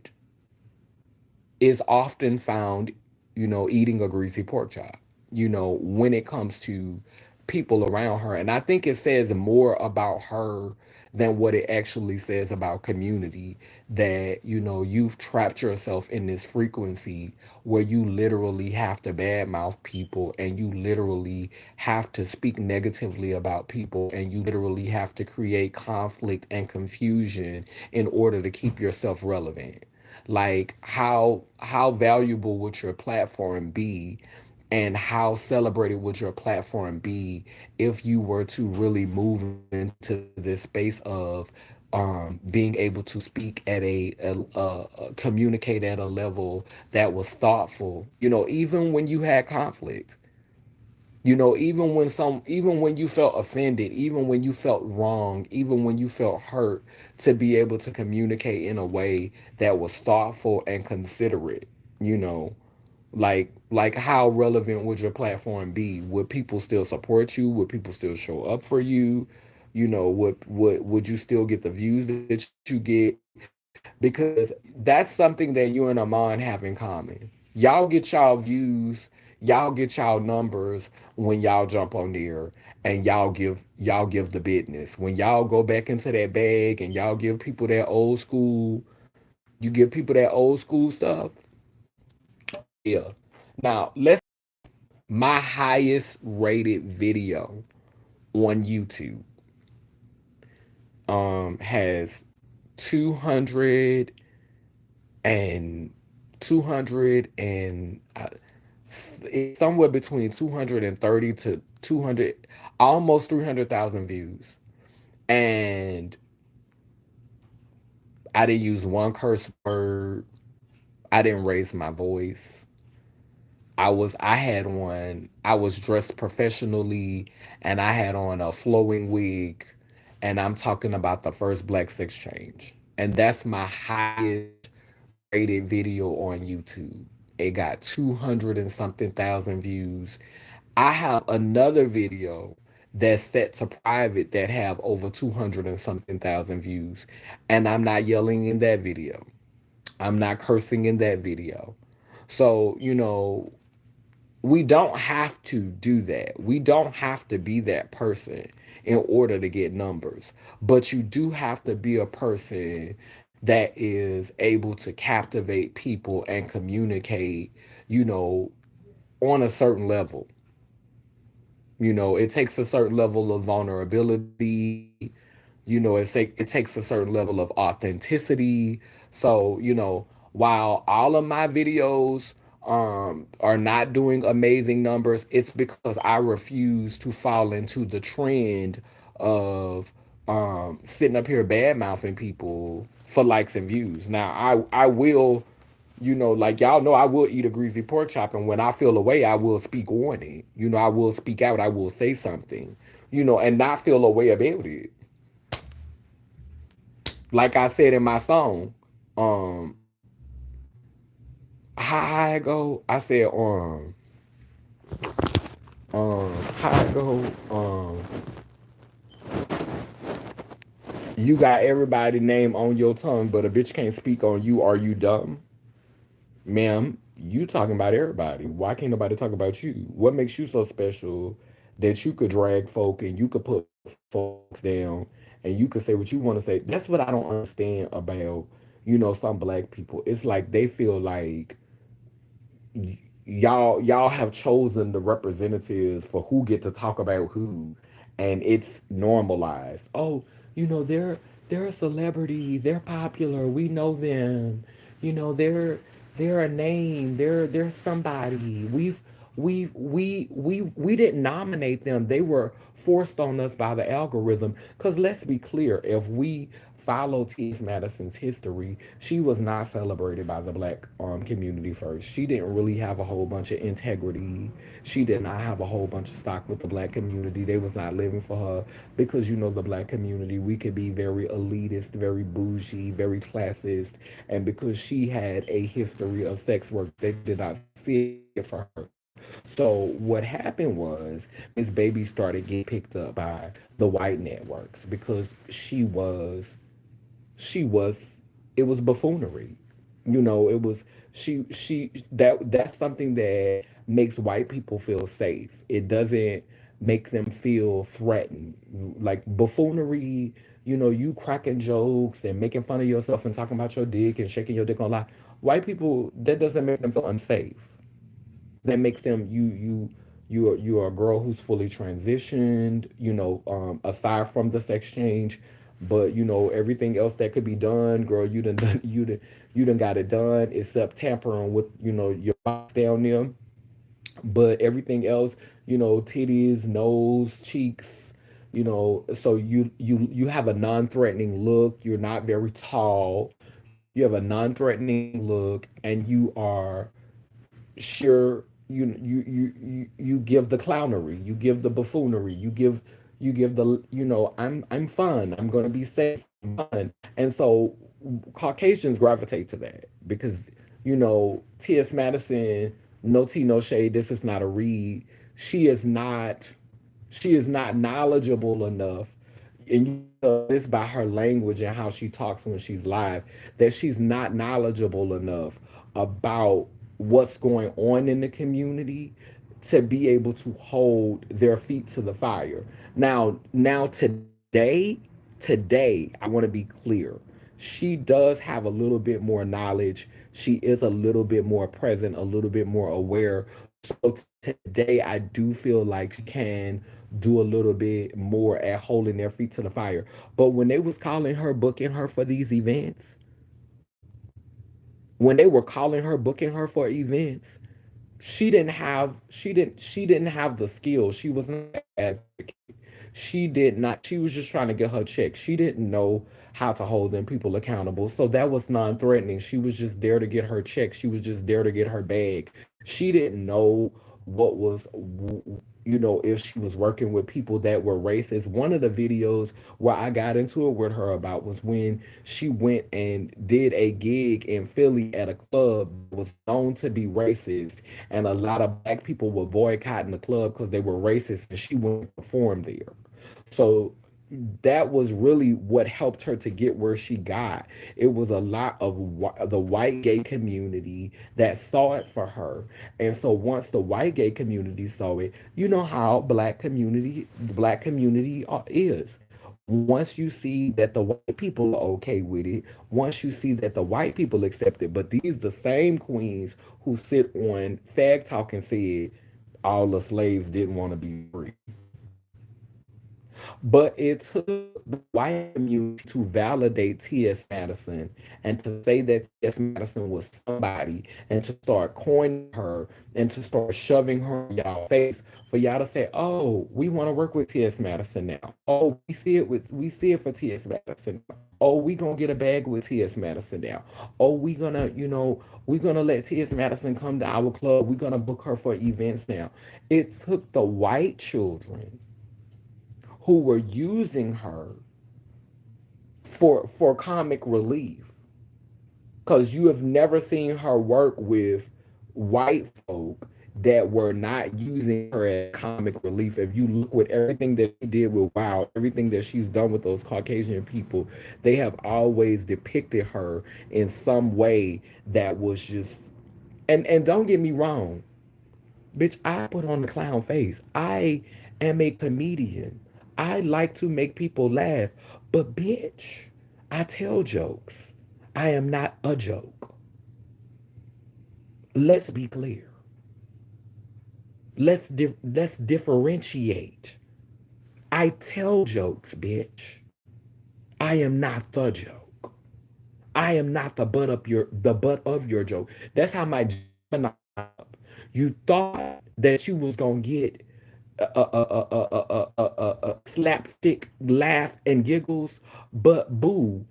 A: is often found, eating a greasy pork chop, when it comes to people around her. And I think it says more about her than what it actually says about community, that, you've trapped yourself in this frequency where you literally have to badmouth people, and you literally have to speak negatively about people, and you literally have to create conflict and confusion in order to keep yourself relevant. Like, how valuable would your platform be, and how celebrated would your platform be if you were to really move into this space of being able to speak at communicate at a level that was thoughtful, even when you had conflict, even when you felt offended, even when you felt wrong, even when you felt hurt, to be able to communicate in a way that was thoughtful and considerate, you know. Like how relevant would your platform be? Would people still support you? Would people still show up for you? Would you still get the views that you get? Because that's something that you and Amon have in common. Y'all get y'all views, y'all get y'all numbers when y'all jump on there, and y'all give the business. When y'all go back into that bag and y'all give people that old school, you give people that old school stuff. Yeah. Now, let's my highest rated video on YouTube has 200 and 200 and it's somewhere between 230 to 200, almost 300,000 views. And I didn't use one curse word. I didn't raise my voice. I had one. I was dressed professionally, and I had on a flowing wig, and I'm talking about the first black sex change, and that's my highest rated video on YouTube. It got 200 and something thousand views. I have another video that's set to private that have over 200 and something thousand views, and I'm not yelling in that video. I'm not cursing in that video. So, we don't have to do that. We don't have to be that person in order to get numbers. But you do have to be a person that is able to captivate people and communicate, you know, on a certain level. It takes a certain level of vulnerability. It takes a certain level of authenticity. So, while all of my videos are not doing amazing numbers, it's because I refuse to fall into the trend of sitting up here bad mouthing people for likes and views. Now, I will, like y'all know, I will eat a greasy pork chop, and when I feel a way, I will speak on it. I will speak out. I will say something. And not feel a way about it. Like I said in my song, um, how I go, I said, how I go, you got everybody name on your tongue, but a bitch can't speak on you. Are you dumb? Ma'am, you talking about everybody. Why can't nobody talk about you? What makes you so special that you could drag folk and you could put folks down and you could say what you want to say? That's what I don't understand about, some black people. It's like they feel like y'all have chosen the representatives for who get to talk about who, and it's normalized. Oh, they're a celebrity, they're popular, we know them, they're a name, they're somebody. We didn't nominate them. They were forced on us by the algorithm. Because let's be clear, if we follow T.S. Madison's history, she was not celebrated by the black community first. She didn't really have a whole bunch of integrity. She did not have a whole bunch of stock with the black community. They was not living for her because the black community, we could be very elitist, very bougie, very classist, and because she had a history of sex work, they did not fit for her. So what happened was Miss Baby started getting picked up by the white networks because she was it was buffoonery. It was that's something that makes white people feel safe. It doesn't make them feel threatened. Like buffoonery, you cracking jokes and making fun of yourself and talking about your dick and shaking your dick on live. White people, that doesn't make them feel unsafe. That makes them you're a girl who's fully transitioned, aside from the sex change, but everything else that could be done, girl, you done got it done, except tampering with your box down there. But everything else, titties, nose, cheeks, so you have a non-threatening look. You're not very tall. You have a non-threatening look, and you are sure you give the clownery, you give the buffoonery, you give the I'm fun, I'm gonna be safe, I'm fun. And so Caucasians gravitate to that because T.S. Madison, no tea, no shade, this is not a read. She is not knowledgeable enough, and you can tell this by her language and how she talks when she's live, that she's not knowledgeable enough about what's going on in the community to be able to hold their feet to the fire. Now today, I want to be clear. She does have a little bit more knowledge. She is a little bit more present, a little bit more aware. So today, I do feel like she can do a little bit more at holding their feet to the fire. But when they was calling her, booking her for these events, When they were calling her, booking her for events, she didn't have the skill. She was not an advocate. She did not. She was just trying to get her check. She didn't know how to hold them people accountable. So that was non-threatening. She was just there to get her check. She was just there to get her bag. She didn't know what was, if she was working with people that were racist. One of the videos where I got into it with her about was when she went and did a gig in Philly at a club that was known to be racist, and a lot of black people were boycotting the club because they were racist, and she went and performed there. So that was really what helped her to get where she got. It was a lot of the white gay community that saw it for her. And so once the white gay community saw it, you know how black community is. Once you see that the white people are okay with it, once you see that the white people accept it, but these the same queens who sit on fag talk and said all the slaves didn't want to be free. But it took the white community to validate T.S. Madison and to say that T.S. Madison was somebody and to start coining her and to start shoving her in y'all face for y'all to say, oh, we want to work with T.S. Madison now. Oh, we see it for T.S. Madison. Oh, we gonna get a bag with T.S. Madison now. Oh, we gonna let T.S. Madison come to our club. We're gonna book her for events now. It took the white children who were using her for comic relief, because you have never seen her work with white folk that were not using her as comic relief. If you look with everything that she did with Wow, everything that she's done with those Caucasian people, they have always depicted her in some way that was just, and don't get me wrong, bitch, I put on the clown face. I am a comedian. I like to make people laugh. But bitch, I tell jokes. I am not a joke. Let's be clear. Let's differentiate. I tell jokes, bitch. I am not the joke. I am not the butt of your joke. That's how my Gemini up. You thought that you was gonna get slapstick laugh and giggles, but boo,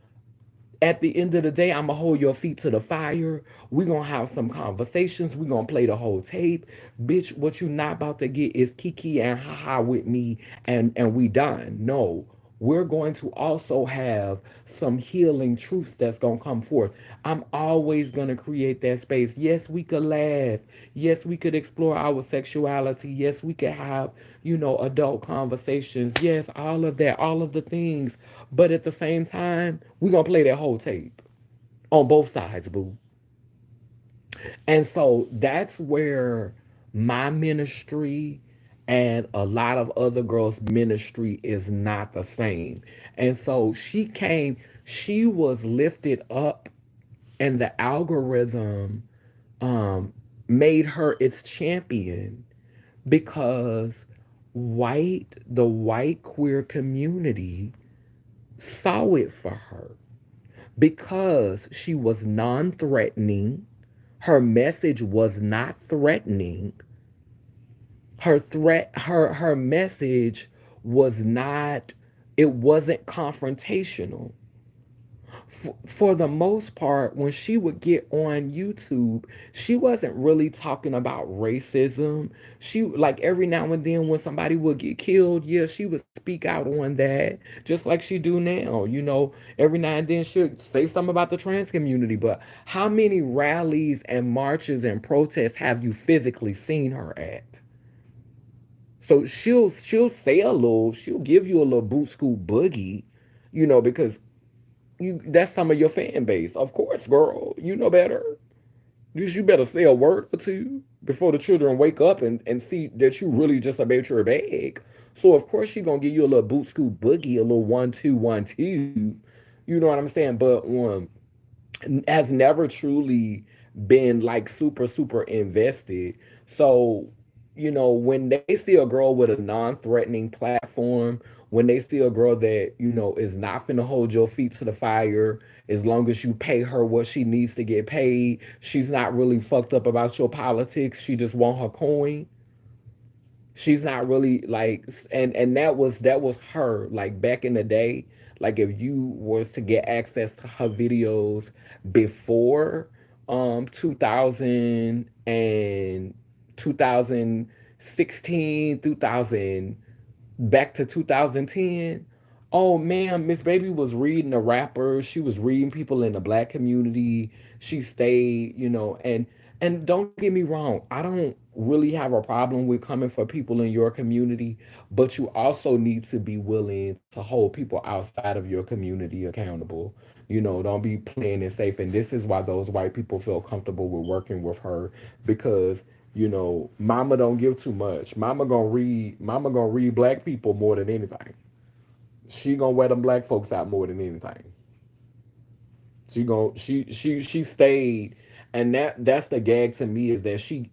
A: at the end of the day, I'm gonna hold your feet to the fire. We're gonna have some conversations. We're gonna play the whole tape. Bitch, what you not about to get is Kiki and haha with me and we done. No. We're going to also have some healing truths that's gonna come forth. I'm always gonna create that space. Yes, we could laugh. Yes, we could explore our sexuality. Yes, we could have, adult conversations. Yes, all of that, all of the things. But at the same time, we're gonna play that whole tape on both sides, boo. And so that's where my ministry and a lot of other girls' ministry is not the same. And so she was lifted up, and the algorithm um, made her its champion because the white queer community saw it for her because she was non-threatening. Her message was not threatening. Her message was not, it wasn't confrontational. For the most part, when she would get on YouTube, she wasn't really talking about racism. She, like, every now and then when somebody would get killed, yeah, she would speak out on that, just like she do now. Every now and then she'll say something about the trans community. But how many rallies and marches and protests have you physically seen her at? So she'll say she'll give you a little boot scoot boogie, because that's some of your fan base. Of course, girl, you know better. You better say a word or two before the children wake up and see that you really just about your bag. So of course she gonna give you a little boot scoot boogie, a little 1 2 1 2. You know what I'm saying? But has never truly been like super super invested. So when they see a girl with a non-threatening platform, when they see a girl that, is not finna hold your feet to the fire, as long as you pay her what she needs to get paid, she's not really fucked up about your politics. She just want her coin. She's not really like, and that was her like back in the day. Like if you was to get access to her videos before 2000 and 2016, 2000, back to 2010. Oh man, Miss Baby was reading the rappers. She was reading people in the black community. She stayed, and don't get me wrong, I don't really have a problem with coming for people in your community, but you also need to be willing to hold people outside of your community accountable. Don't be playing it safe. And this is why those white people feel comfortable with working with her, because mama don't give too much. Mama gonna read black people more than anything. She gonna wear them black folks out more than anything. She stayed, and that's the gag to me, is that she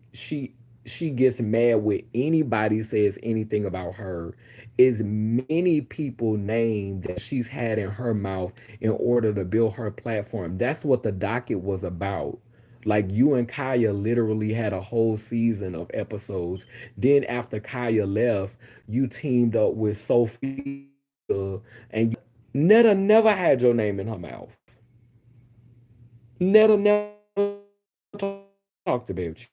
A: gets mad when anybody says anything about her. Is many people name that she's had in her mouth in order to build her platform. That's what the docket was about. Like, you and Kaya literally had a whole season of episodes. Then after Kaya left, you teamed up with Sophia, and Netta never had your name in her mouth. Netta never talked about you.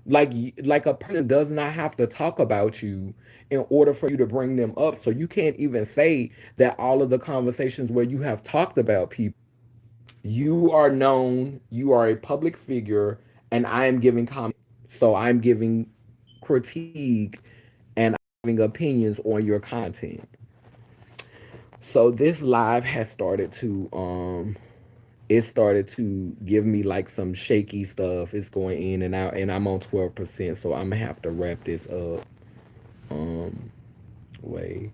A: Like a person does not have to talk about you in order for you to bring them up. So you can't even say that all of the conversations where you have talked about people, you are known, you are a public figure, and I am giving commentary. So I'm giving critique and giving opinions on your content. So this live has started to it started to give me like some shaky stuff. It's going in and out, and I'm on 12%, so I'm gonna have to wrap this up. Um, Wait,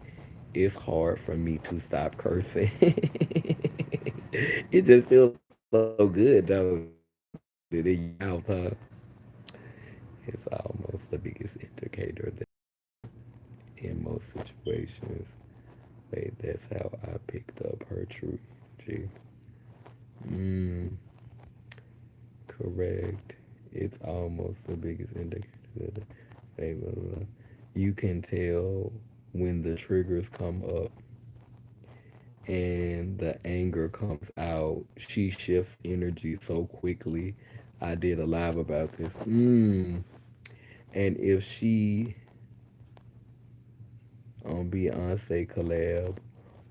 A: it's hard for me to stop cursing. It just feels so good, though, it in your mouth, huh? It's almost the biggest indicator that in most situations. Wait, that's how I picked up her true energy. Mm, correct. It's almost the biggest indicator that you can tell when the triggers come up and the anger comes out. She shifts energy so quickly. I did a live about this. And if she on Beyonce collab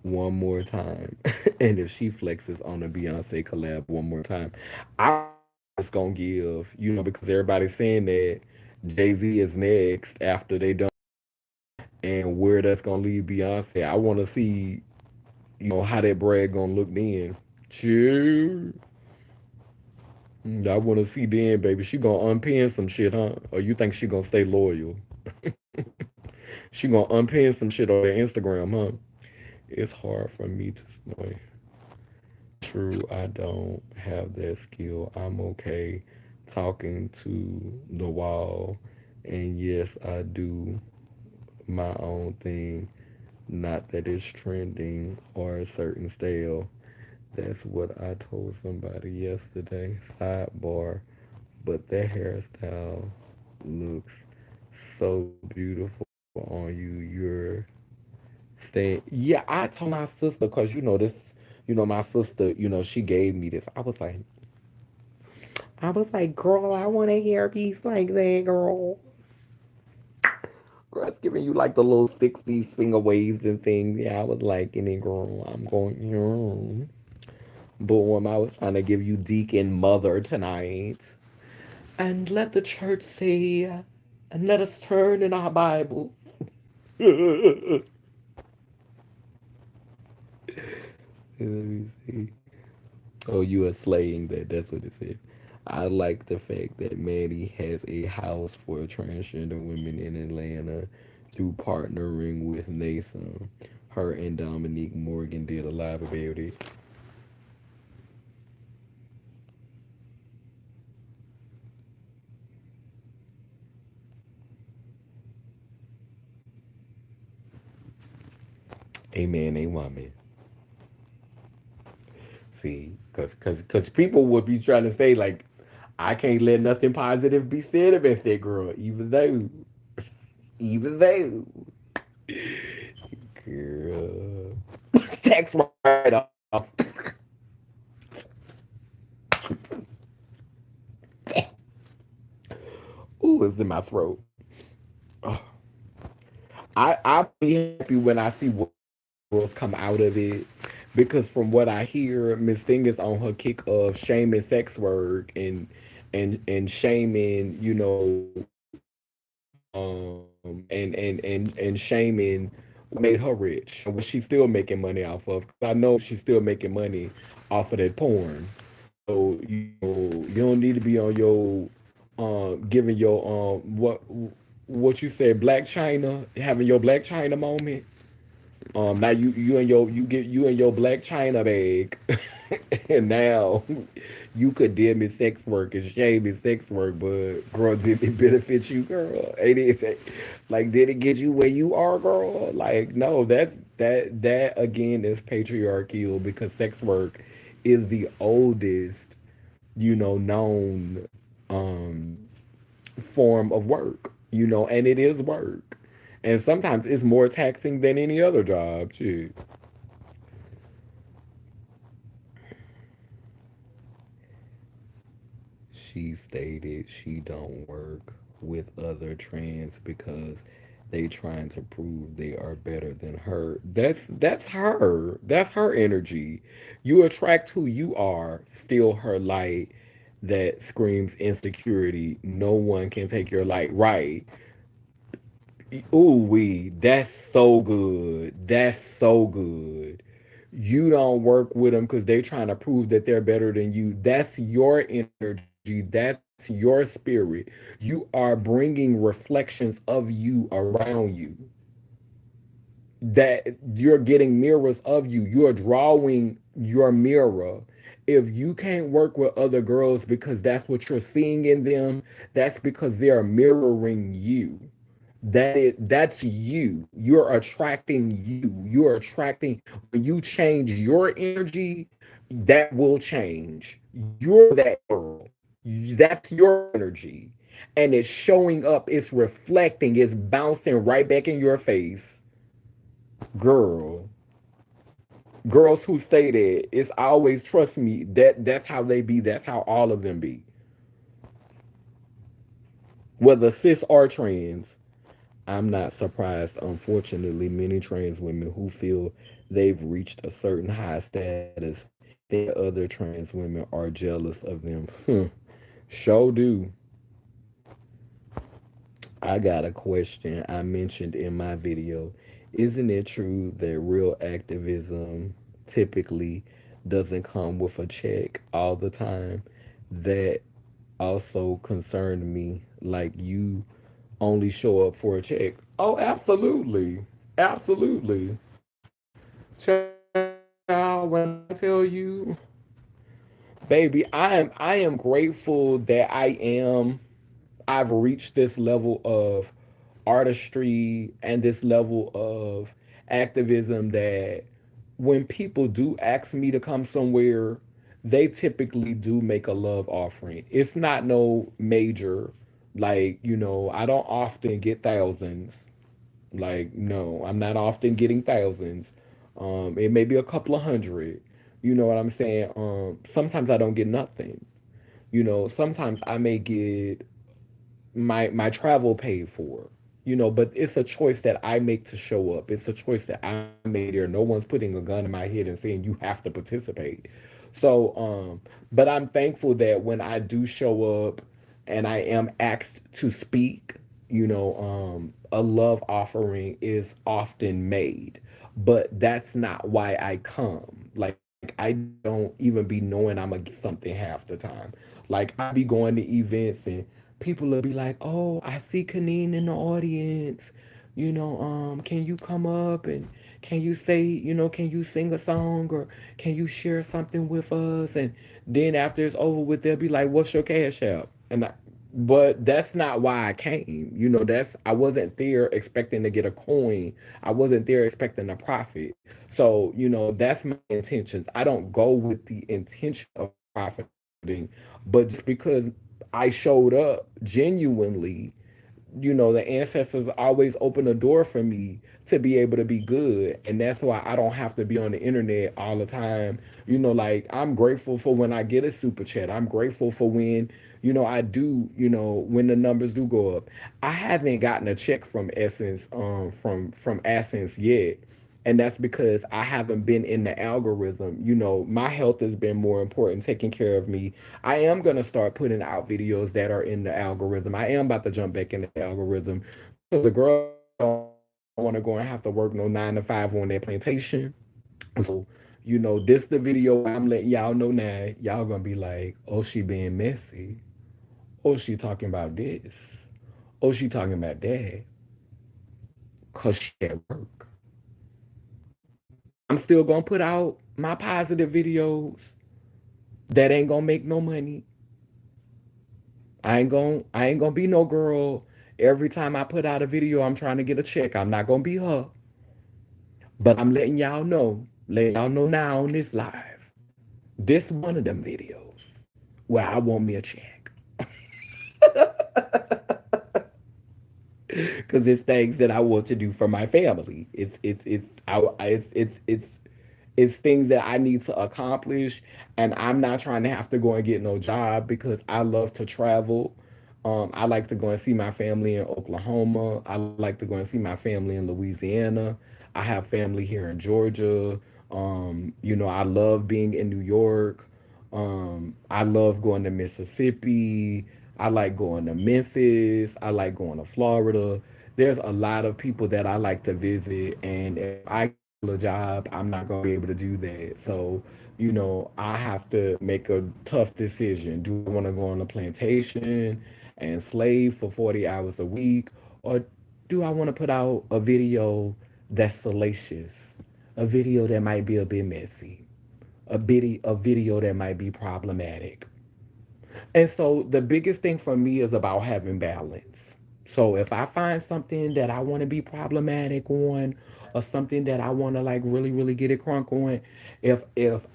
A: one more time, and if she flexes on a Beyonce collab one more time, I want to see what it's gonna give. Because everybody's saying that Jay-Z is next after they done, and where that's gonna leave Beyonce. I want to see, how that brag gonna look then. Chill. I want to see then, baby. She gonna unpin some shit, huh? Or you think she gonna stay loyal? She gonna unpin some shit on their Instagram, huh? It's hard for me to like. True, I don't have that skill. I'm okay talking to the wall, and yes, I do my own thing. Not that it's trending or a certain style. That's what I told somebody yesterday. Sidebar, but that hairstyle looks so beautiful on you. You're saying, yeah, I told my sister, because this, my sister, she gave me this. I was like, girl, I want a hairpiece like that, girl. Girl, it's giving you like the little 60s finger waves and things. Yeah, I was liking it, girl. I'm going, boom. I was trying to give you Deacon Mother tonight. And let the church say, and let us turn in our Bible. Let me see. Oh, you are slaying that. That's what it said. I like the fact that Maddie has a house for transgender women in Atlanta through partnering with Nason. Her and Dominique Morgan did a live about it. A man, a woman. See, cause people would be trying to say like, I can't let nothing positive be said about that girl, even though, girl, text right off. Ooh, it's in my throat. Ugh. I'll be happy when I see what girls come out of it. Because from what I hear, Miss Thing is on her kick of shaming sex work and shaming, and shaming what made her rich and what she's still making money off of. 'Cause I know she's still making money off of that porn. So you don't need to be on your giving your what you said, Black China, having your Black China moment. Now you and your Black China bag, and now you condemn his sex work and shame his sex work, but girl, did it benefit you, girl? Ain't it like did it get you where you are, girl? Like no, that again is patriarchal because sex work is the oldest, known um form of work, and it is work. And sometimes it's more taxing than any other job, too. She stated she don't work with other trans because they trying to prove they are better than her. That's her. That's her energy. You attract who you are. Still her light that screams insecurity. No one can take your light. Right. Ooh wee, that's so good. That's so good. You don't work with them because they're trying to prove that they're better than you. That's your energy. That's your spirit. You are bringing reflections of you around you. That you're getting mirrors of you. You're drawing your mirror. If you can't work with other girls because that's what you're seeing in them, that's because they're mirroring you. That's you. You're attracting you. You're attracting when you change your energy, that will change. You're that girl. That's your energy. And it's showing up, it's reflecting, it's bouncing right back in your face. Girl. Girls who say that, it's always trust me, that's how they be, that's how all of them be. Whether cis or trans. I'm not surprised. Unfortunately, many trans women who feel they've reached a certain high status think other trans women are jealous of them. Sure do. I got a question I mentioned in my video. Isn't it true that real activism typically doesn't come with a check all the time? That also concerned me. Like you only show up for a check. Oh, absolutely. Absolutely. Child, when I tell you, baby, I am grateful that I've reached this level of artistry and this level of activism that when people do ask me to come somewhere, they typically do make a love offering. It's not no major, like, I don't often get thousands. Like, no, I'm not often getting thousands. It may be a couple of hundred. You know what I'm saying? Sometimes I don't get nothing. Sometimes I may get my travel paid for, but it's a choice that I make to show up. It's a choice that I made there. No one's putting a gun in my head and saying you have to participate. So but I'm thankful that when I do show up and I am asked to speak, a love offering is often made, but that's not why I come. Like I don't even be knowing I'm gonna get something half the time. Like I be going to events and people will be like, "Oh, I see Kaneen in the audience. Can you come up and can you say, can you sing a song or can you share something with us?" And then after it's over with, they'll be like, "What's your cash app?" And But that's not why I came. That's I wasn't there expecting to get a coin. I wasn't there expecting a profit. So, that's my intentions. I don't go with the intention of profiting, but just because I showed up genuinely, the ancestors always open a door for me to be able to be good. And that's why I don't have to be on the internet all the time. Like I'm grateful for when I get a super chat. I'm grateful for when, I do, when the numbers do go up. I haven't gotten a check from Essence, from Essence yet. And that's because I haven't been in the algorithm. My health has been more important, taking care of me. I am gonna start putting out videos that are in the algorithm. I am about to jump back in the algorithm because the girl don't want to go and have to work no 9 to 5 on that plantation. So, this the video I'm letting y'all know now. Y'all gonna be like, oh, she being messy. Oh, she talking about this. Oh, she talking about that. Cause she at work. I'm still gonna put out my positive videos that ain't gonna make no money. I ain't gonna be no girl. Every time I put out a video, I'm trying to get a check. I'm not gonna be her. But I'm letting y'all know now on this live. This one of them videos where I want me a check. Because it's things that I want to do for my family. It's things that I need to accomplish, and I'm not trying to have to go and get no job because I love to travel. I like to go and see my family in Oklahoma. I like to go and see my family in Louisiana. I have family here in Georgia. I love being in New York. I love going to Mississippi. I like going to Memphis. I like going to Florida. There's a lot of people that I like to visit, and if I get a regular job, I'm not gonna be able to do that. So, I have to make a tough decision. Do I want to go on a plantation and slave for 40 hours a week, or do I want to put out a video that's salacious, a video that might be a bit messy, a video that might be problematic? And so the biggest thing for me is about having balance. So if I find something that I want to be problematic on, or something that I want to like really really get it crunk on, if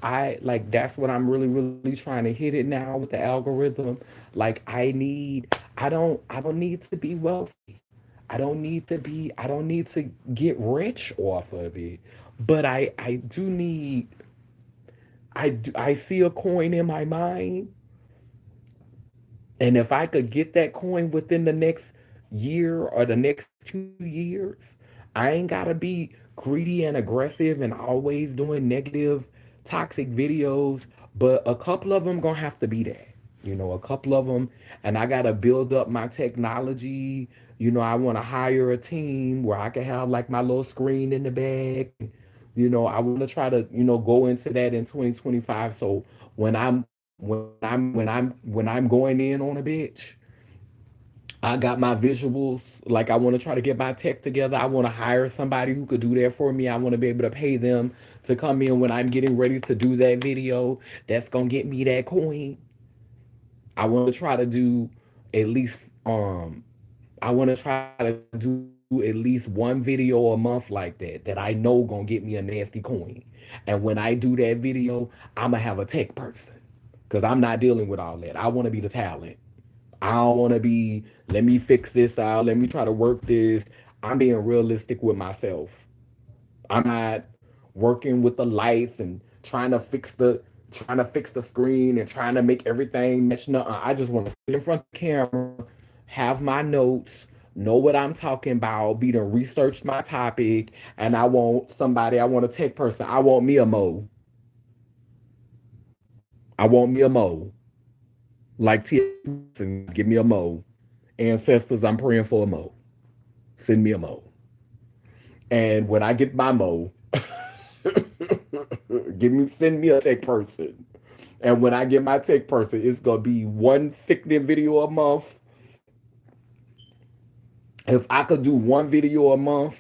A: I like, that's what I'm really really trying to hit it now with the algorithm. Like I don't need to be wealthy. I don't need to get rich off of it. But I do need I see a coin in my mind, and if I could get that coin within the next year or the next 2 years, I ain't gotta be greedy and aggressive and always doing negative, toxic videos. But a couple of them gonna have to be that. A couple of them, and I gotta build up my technology. I want to hire a team where I can have like my little screen in the back. I want to try to go into that in 2025. So when I'm going in on a bitch, I got my visuals. Like I want to try to get my tech together. I want to hire somebody who could do that for me. I want to be able to pay them to come in when I'm getting ready to do that video. That's gonna get me that coin. I want to try to do at least um I want to try to do at least one video a month like that I know gonna get me a nasty coin. And when I do that video, I'ma have a tech person. Cause I'm not dealing with all that. I want to be the talent. I don't want to be, let me fix this out, let me try to work this. I'm being realistic with myself. I'm not working with the lights and trying to fix the screen and trying to make everything match. No, I just want to sit in front of the camera, have my notes, know what I'm talking about, be to research my topic, and I want a tech person. I want me a Mo. I want me a Mo. Like TS Madison, give me a Mo. Ancestors, I'm praying for a Mo. Send me a Mo. And when I get my Mo, send me a tech person. And when I get my tech person, it's gonna be one sickening video a month. If I could do one video a month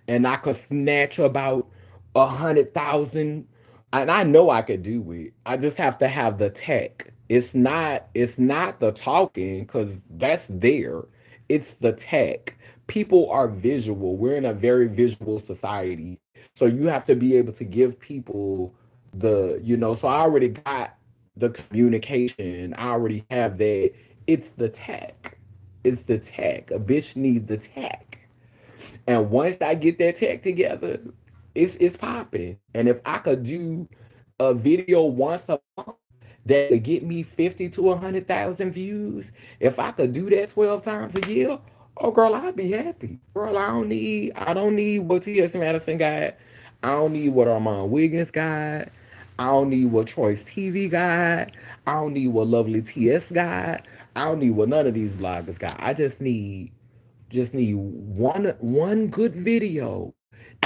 A: and I could snatch about 100,000, and I know I could do it. I just have to have the tech. It's not the talking because that's there. It's the tech. People are visual. We're in a very visual society. So you have to be able to give people so I already got the communication. I already have that. It's the tech. It's the tech. A bitch needs the tech. And once I get that tech together, it's popping. And if I could do a video once a month that could get me 50 to 100,000 views, if I could do that 12 times a year, oh girl, I'd be happy. Girl, I don't need what TS Madison got. I don't need what Armand Wiggins got. I don't need what Troy's TV got. I don't need what Lovely TS got. I don't need what none of these bloggers got. I just need one good video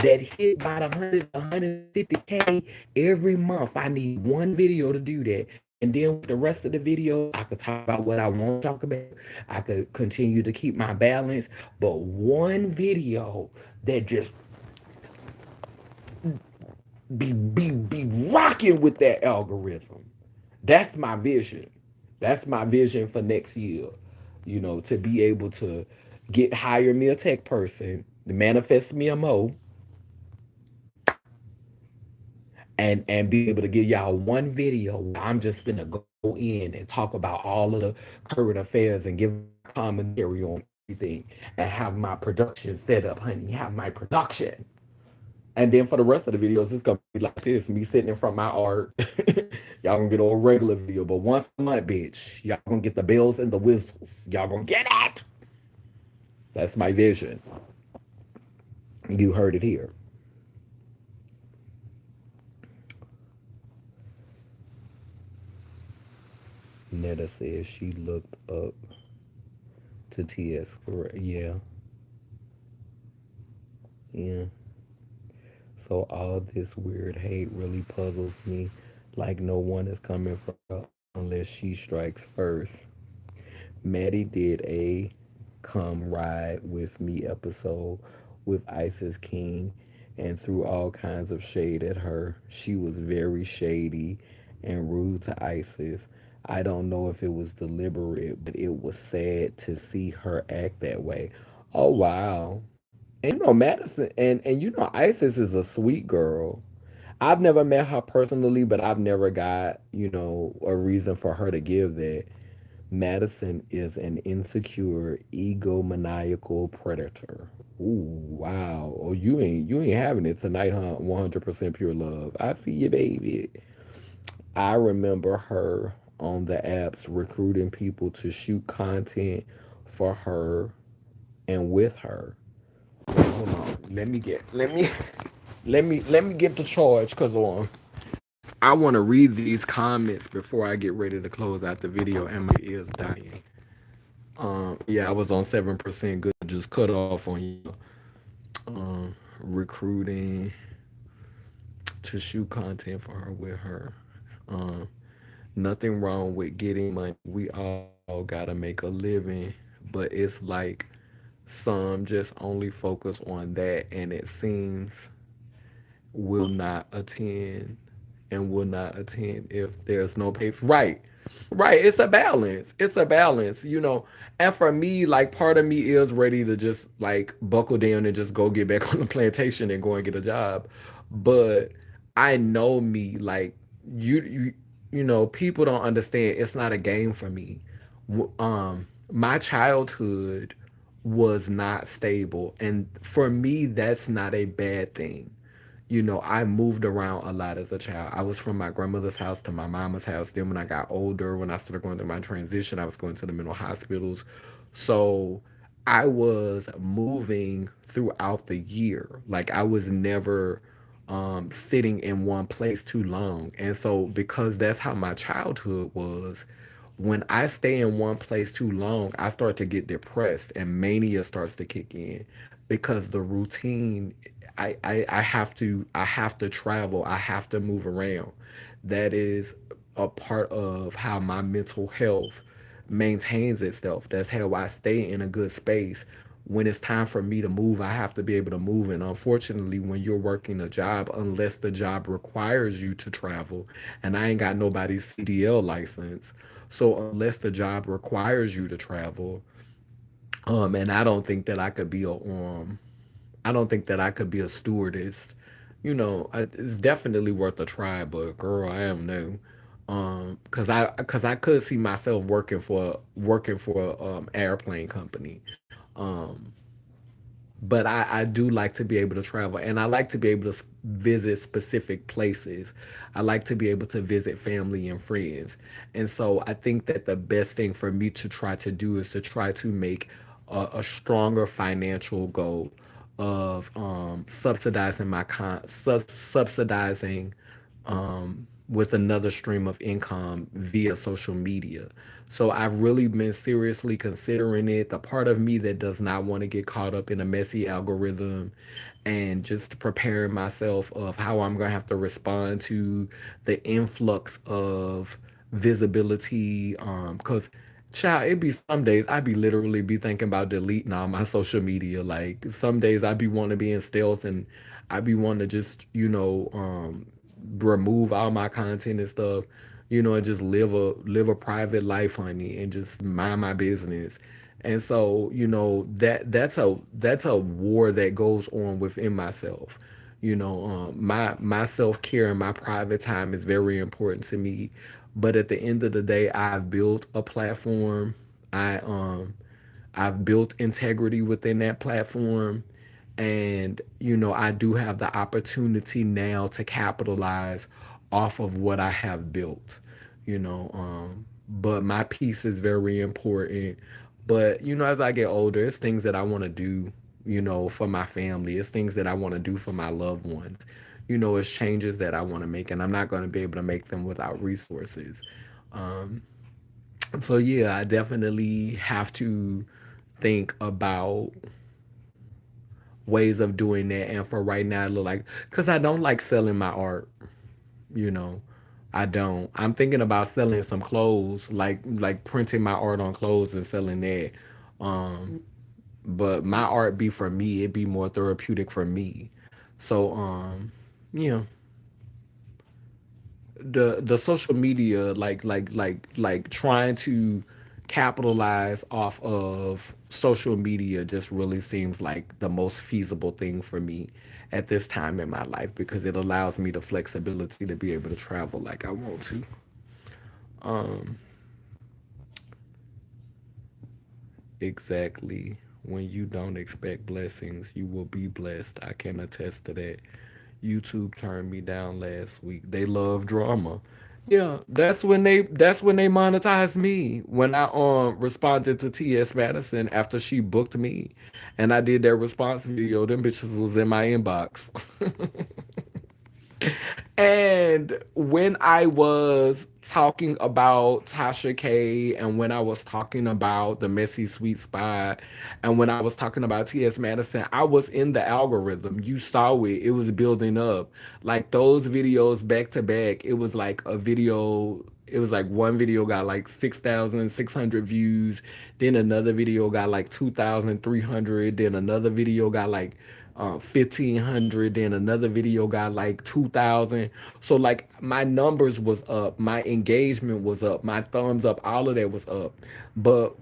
A: that hit about 150K every month. I need one video to do that. And then with the rest of the videos, I could talk about what I want to talk about. I could continue to keep my balance. But one video that just be rocking with that algorithm. That's my vision. That's my vision for next year. To be able to hire me a tech person, to manifest me a mo, and be able to give y'all one video where I'm just gonna go in and talk about all of the current affairs and give commentary on everything and have my production set up, honey. Have my production. And then for the rest of the videos, it's gonna be like this: me sitting in front of my art. Y'all gonna get a regular video, but once a month, bitch, y'all gonna get the bells and the whistles. Y'all gonna get it. That's my vision. You heard it here. Netta says she looked up to TS. Yeah, yeah. So all this weird hate really puzzles me. Like no one is coming for her unless she strikes first. Maddie did a come ride with me episode with Isis King and threw all kinds of shade at her. She was very shady and rude to Isis. I don't know if it was deliberate, but it was sad to see her act that way. Oh wow. And Madison and Isis is a sweet girl. I've never met her personally, but I've never got, a reason for her to give that. Madison is an insecure, egomaniacal predator. Ooh, wow. Oh, you ain't having it tonight, huh? 100% pure love. I see you, baby. I remember her on the apps recruiting people to shoot content for her and with her. Hold on. Let me get the charge because I want to read these comments before I get ready to close out the video and my ears dying. Yeah, I was on 7% good. Just cut off on recruiting to shoot content for her with her. Um, Nothing wrong with getting money. We all gotta make a living, but it's like some just only focus on that, and it seems will not attend will not attend if there's no pay. Right. Right. It's a balance. And for me, like part of me is ready to just like buckle down and just go get back on the plantation and go and get a job. But I know me, like people don't understand it's not a game for me. My childhood was not stable. And for me, that's not a bad thing. I moved around a lot as a child. I was from my grandmother's house to my mama's house. Then when I got older, when I started going through my transition, I was going to the mental hospitals. So I was moving throughout the year. Like I was never sitting in one place too long. And so because that's how my childhood was, when I stay in one place too long, I start to get depressed and mania starts to kick in because the routine I have to travel, I have to move around. That is a part of how my mental health maintains itself. That's how I stay in a good space when it's time for me to move, I have to be able to move. And unfortunately, when you're working a job, unless the job requires you to travel, and I ain't got nobody's CDL license, so unless the job requires you to travel, and I don't think that I could be a stewardess. It's definitely worth a try, but girl, I am new. Cause I could see myself working for airplane company. Um, but I do like to be able to travel, and I like to be able to visit specific places. I like to be able to visit family and friends. And so I think that the best thing for me to try to do is to try to make a stronger financial goal of subsidizing with another stream of income via social media. So I've really been seriously considering it. The part of me that does not want to get caught up in a messy algorithm, and just preparing myself of how I'm going to have to respond to the influx of visibility. Cause child, it be some days I be literally be thinking about deleting all my social media. Like some days I be want to be in stealth, and I be want to just, remove all my content and stuff, and just live a private life, honey, and just mind my business. And so, that's a war that goes on within myself. My self care and my private time is very important to me. But at the end of the day, I've built a platform. I I've built integrity within that platform. And, I do have the opportunity now to capitalize off of what I have built, but my peace is very important. But, as I get older, it's things that I want to do, for my family. It's things that I want to do for my loved ones. It's changes that I want to make, and I'm not going to be able to make them without resources. Um, so, yeah, I definitely have to think about ways of doing that. And for right now, it look like, because I don't like selling my art, you know. I don't. I'm thinking about selling some clothes, like printing my art on clothes and selling that. Um, but my art be for me. It be more therapeutic for me. So yeah, the social media, like trying to capitalize off of social media just really seems like the most feasible thing for me at this time in my life, because it allows me the flexibility to be able to travel like I want to. um exactly. When you don't expect blessings, you will be blessed. I can attest to that. YouTube turned me down last week. They love drama. Yeah, that's when they monetized me. When I responded to TS Madison after she booked me, and I did that response video, them bitches was in my inbox. And when I was talking about Tasha K, and when I was talking about the Messy Sweet Spot, and when I was talking about T.S. Madison, I was in the algorithm. You saw it. It was building up. Like those videos back to back, it was like a video. It was like one video got like 6,600 views. Then another video got like 2,300. Then another video got like 1,500. Then another video got like 2,000. So like my numbers was up, my engagement was up, my thumbs up, all of that was up. But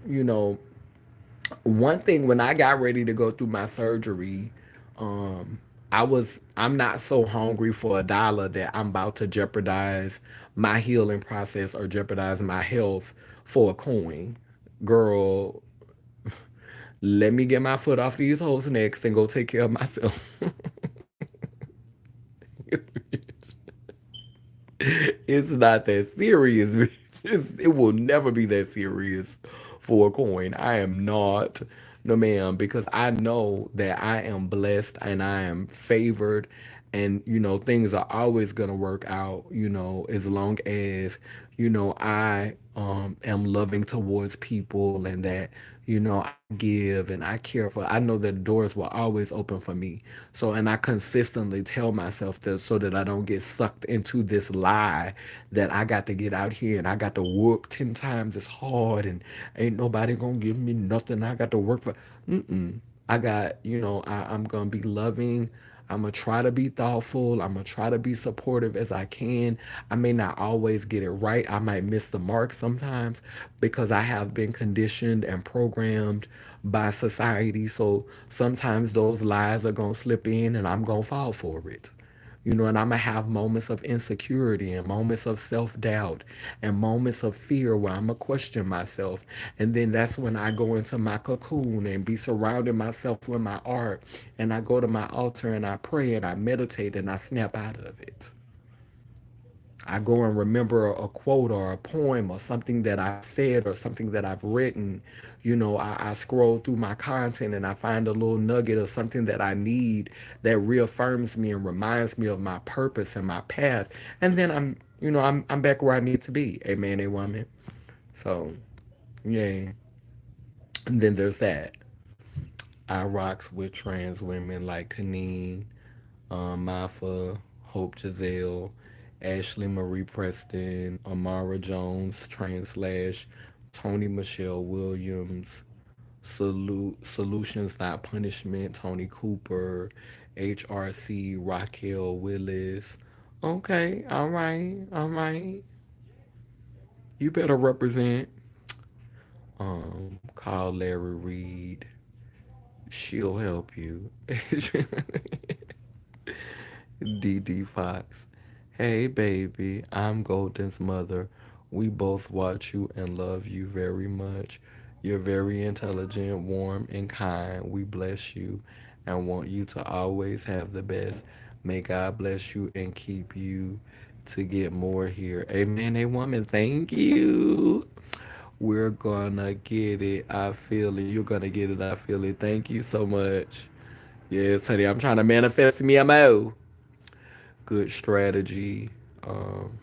A: one thing, when I got ready to go through my surgery, um I'm not so hungry for a dollar that I'm about to jeopardize my healing process or jeopardize my health for a coin. Girl, let me get my foot off these hoes necks and go take care of myself. It's not that serious, bitch. It will never be that serious for a coin. I am not, no ma'am, because I know that I am blessed and I am favored, and things are always gonna work out, as long as, I am loving towards people, and that, I give and I care for. I know that doors will always open for me. So, and I consistently tell myself that, so that I don't get sucked into this lie that I got to get out here and I got to work 10 times as hard, and ain't nobody gonna give me nothing. I got to work for. Mm-mm. I'm gonna be loving. I'm gonna try to be thoughtful. I'm gonna try to be supportive as I can. I may not always get it right. I might miss the mark sometimes because I have been conditioned and programmed by society. So sometimes those lies are gonna slip in and I'm gonna fall for it. And I'm gonna have moments of insecurity and moments of self doubt and moments of fear where I'm gonna question myself. And then that's when I go into my cocoon and be surrounding myself with my art. And I go to my altar and I pray and I meditate and I snap out of it. I go and remember a quote or a poem or something that I've said or something that I've written. I scroll through my content and I find a little nugget of something that I need that reaffirms me and reminds me of my purpose and my path. And then I'm back where I need to be. A man, a woman. So, yeah. And then there's that. I rocks with trans women like Kaneen, Mafa, Hope Giselle, Ashley Marie Preston, Amara Jones, Trans Slash, Tony Michelle Williams, Solutions Not Punishment, Tony Cooper, HRC, Raquel Willis. Okay, all right, all right. You better represent. Call Larry Reed. She'll help you. DD Fox. Hey, baby, I'm Golden's mother. We both watch you and love you very much. You're very intelligent, warm, and kind. We bless you and want you to always have the best. May God bless you and keep you to get more here. Amen, a woman. Thank you. We're gonna get it. I feel it. You're gonna get it. I feel it. Thank you so much. Yes, honey. I'm trying to manifest me a mo. Good strategy. Um,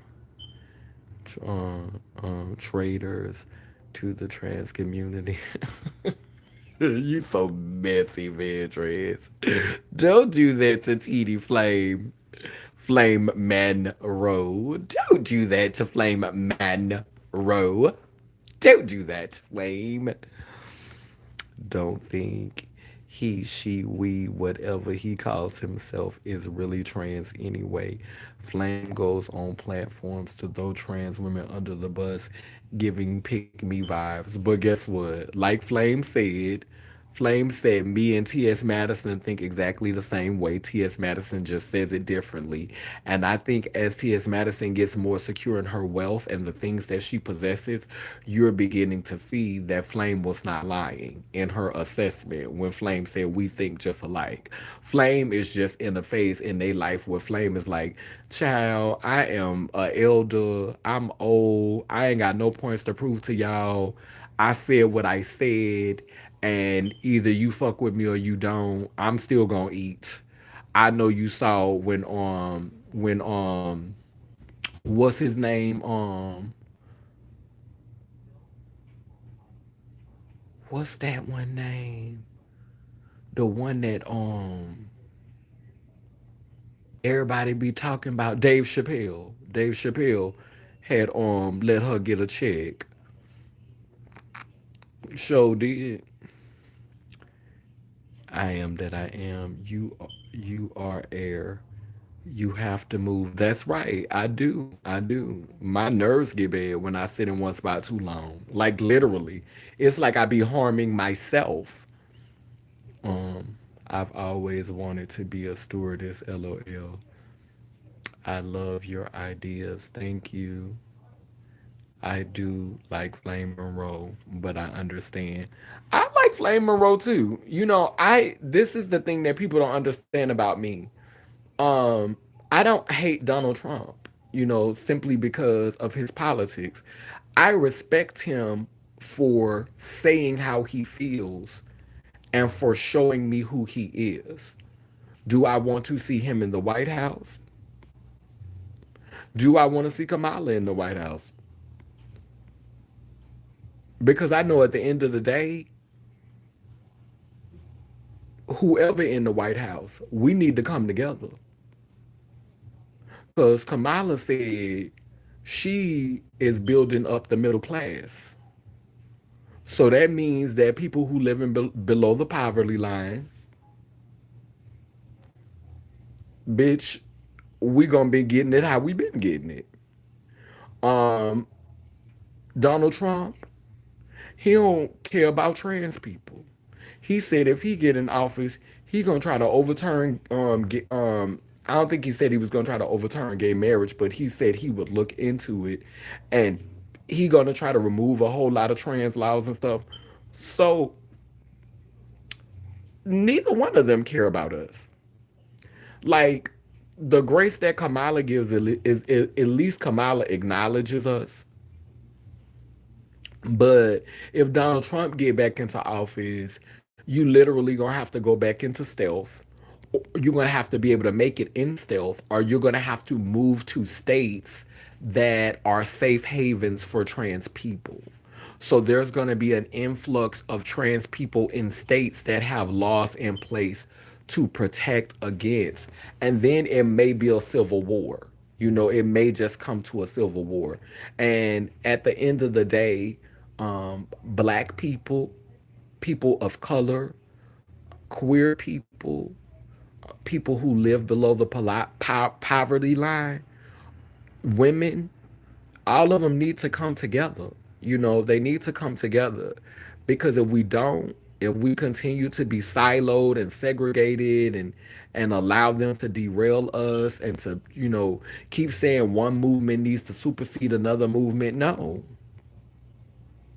A: Traders to the trans community. You so messy, man, trans. Don't do that to TD Flame. Flame Manro. Don't do that to Flame Manro. Don't do that, Flame. Don't think he, she, we, whatever he calls himself is really trans anyway. Flame goes on platforms to throw trans women under the bus, giving pick me vibes. But guess what? Like Flame said, me and T.S. Madison think exactly the same way. T.S. Madison just says it differently. And I think as T.S. Madison gets more secure in her wealth and the things that she possesses, you're beginning to see that Flame was not lying in her assessment when Flame said we think just alike. Flame is just in a phase in their life where Flame is like, child, I am a elder. I'm old. I ain't got no points to prove to y'all. I said what I said, and either you fuck with me or you don't. I'm still gonna eat. I know you saw when what's his name what's that one name, the one that everybody be talking about, Dave Chappelle had let her get a check. Show did. I am that I am. You are air. You have to move. That's right. I do. I do. My nerves get bad when I sit in one spot too long. Like literally. It's like I be harming myself. Um, I've always wanted to be a stewardess, LOL. I love your ideas. Thank you. I do like Flame Monroe, but I understand. I like Flame Monroe too. I this is the thing that people don't understand about me. Um, I don't hate Donald Trump, simply because of his politics. I respect him for saying how he feels and for showing me who he is. Do I want to see him in the White House? Do I want to see Kamala in the White House? Because I know at the end of the day, whoever in the White House, we need to come together. Because Kamala said she is building up the middle class. So that means that people who live below the poverty line, bitch, we gonna be getting it how we been getting it. Um, Donald Trump, he don't care about trans people. He said if he get in office, he gonna try to overturn I don't think he said he was gonna try to overturn gay marriage, but he said he would look into it, and he gonna try to remove a whole lot of trans laws and stuff. So neither one of them care about us. Like the grace that Kamala gives is at least Kamala acknowledges us. But if Donald Trump get back into office, you literally gonna have to go back into stealth. You're gonna have to be able to make it in stealth, or you're gonna have to move to states that are safe havens for trans people. So there's going to be an influx of trans people in states that have laws in place to protect against. And then it may be a civil war. You know, it may just come to a civil war. And at the end of the day, black people, people of color, queer people, people who live below the poverty line, women, all of them need to come together. You know, they need to come together because if we don't, if we continue to be siloed and segregated and allow them to derail us and to, you know, keep saying one movement needs to supersede another movement, no,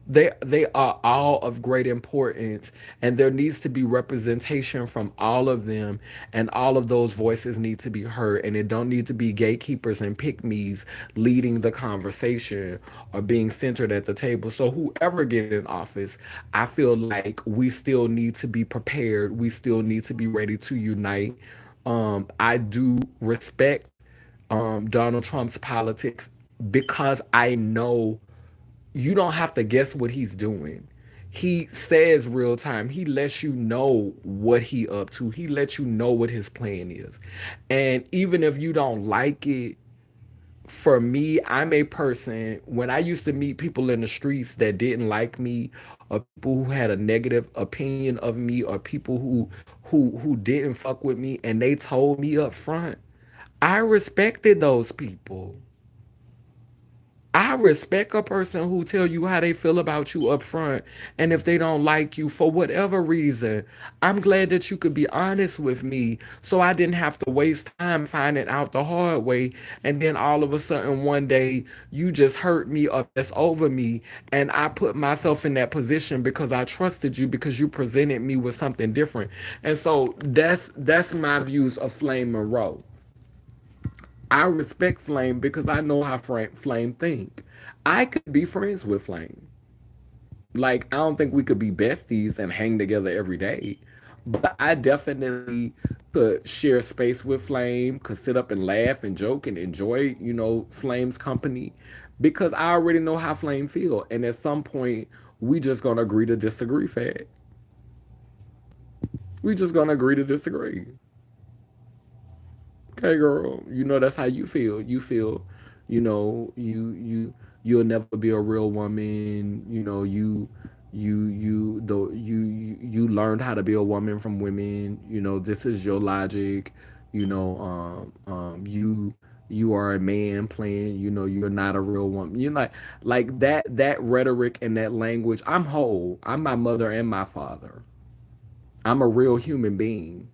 A: they are all of great importance, and there needs to be representation from all of them, and all of those voices need to be heard, and it don't need to be gatekeepers and pick-me's leading the conversation or being centered at the table. So whoever get in office, I feel like we still need to be prepared, we still need to be ready to unite. I do respect Donald Trump's politics because I know you don't have to guess what he's doing. He says real time. He lets you know what he up to. He lets you know what his plan is. And even if you don't like it, for me, I'm a person when I used to meet people in the streets that didn't like me, or people who had a negative opinion of me, or people who didn't fuck with me and they told me up front. I respected those people. I respect a person who tell you how they feel about you up front. And if they don't like you for whatever reason, I'm glad that you could be honest with me so I didn't have to waste time finding out the hard way. And then all of a sudden one day you just hurt me or that's over me. And I put myself in that position because I trusted you because you presented me with something different. And so that's my views of Flame Monroe. I respect Flame because I know how Flame think. I could be friends with Flame. Like I don't think we could be besties and hang together every day, but I definitely could share space with Flame, could sit up and laugh and joke and enjoy, you know, Flame's company because I already know how Flame feel. And at some point, we just gonna agree to disagree, Fat. We just gonna agree to disagree. Okay, girl, you know that's how you feel. You feel, you know, you'll never be a real woman. You know, you learned how to be a woman from women. You know, this is your logic. You know, you are a man playing. You know, you're not a real woman. You're like that rhetoric and that language. I'm whole. I'm my mother and my father. I'm a real human being.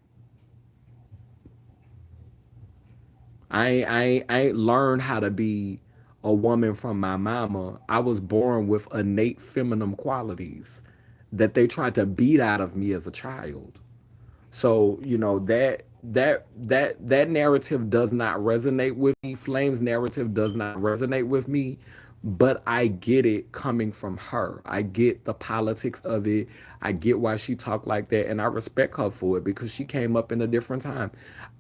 A: I ain't learned how to be a woman from my mama. I was born with innate feminine qualities that they tried to beat out of me as a child. So, you know, that narrative does not resonate with me. Flame's narrative does not resonate with me, but I get it coming from her. I get the politics of it. I get why she talked like that, and I respect her for it because she came up in a different time.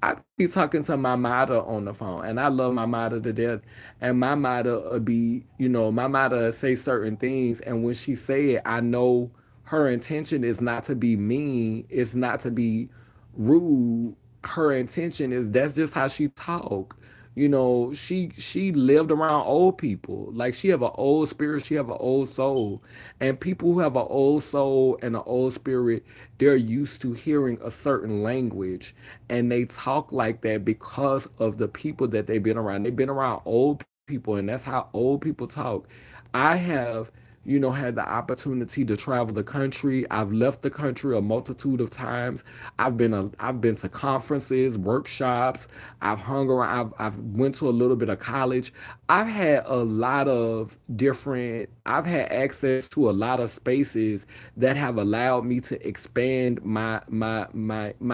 A: I be talking to my mother on the phone, and I love my mother to death. And my mother would be, you know, my mother say certain things, and when she say it, I know her intention is not to be mean. It's not to be rude. Her intention is that's just how she talk. She lived around old people. Like she have an old spirit, she have an old soul. And people who have an old soul and an old spirit, they're used to hearing a certain language, and they talk like that because of the people that they've been around. They've been around old people, and that's how old people talk. I have had the opportunity to travel the country. I've left the country a multitude of times. I've been to conferences, workshops. I've hung around. I've went to a little bit of college. I've had a lot of different. I've had access to a lot of spaces that have allowed me to expand my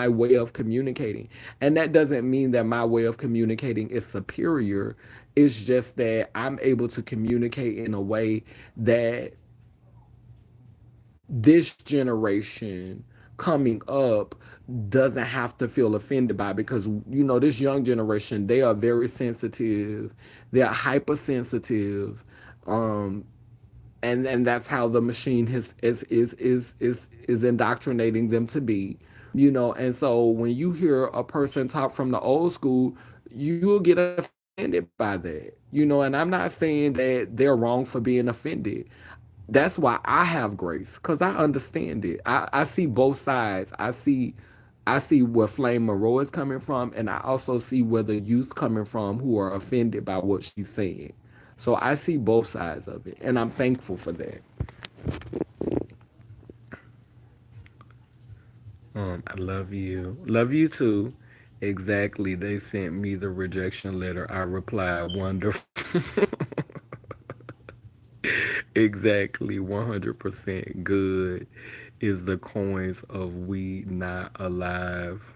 A: way of communicating. And that doesn't mean that my way of communicating is superior. It's just that I'm able to communicate in a way that this generation coming up doesn't have to feel offended by, because this young generation, they are very sensitive, they're hypersensitive, um and that's how the machine is indoctrinating them to be. And so when you hear a person talk from the old school, you'll get offended by that. And I'm not saying that they're wrong for being offended. That's why I have grace, because I understand it. I see both sides. I see where Flame Monroe is coming from, and I also see where the youth coming from who are offended by what she's saying. So I see both sides of it, and I'm thankful for that. I love you. Love you too. Exactly. They sent me the rejection letter. I replied, wonderful. Exactly. 100% good is the coins of we not alive.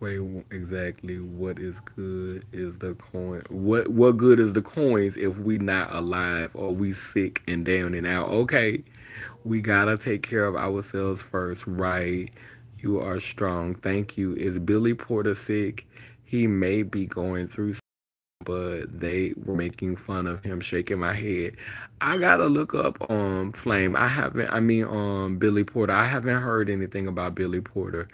A: Wait, exactly. What is good is the coin. What good is the coins if we not alive or we sick and down and out? Okay, we gotta take care of ourselves first, right? You are strong. Thank you. Is Billy Porter sick? He may be going through, but they were making fun of him, shaking my head. I gotta look up Flame. I haven't. I mean Billy Porter. I haven't heard anything about Billy Porter.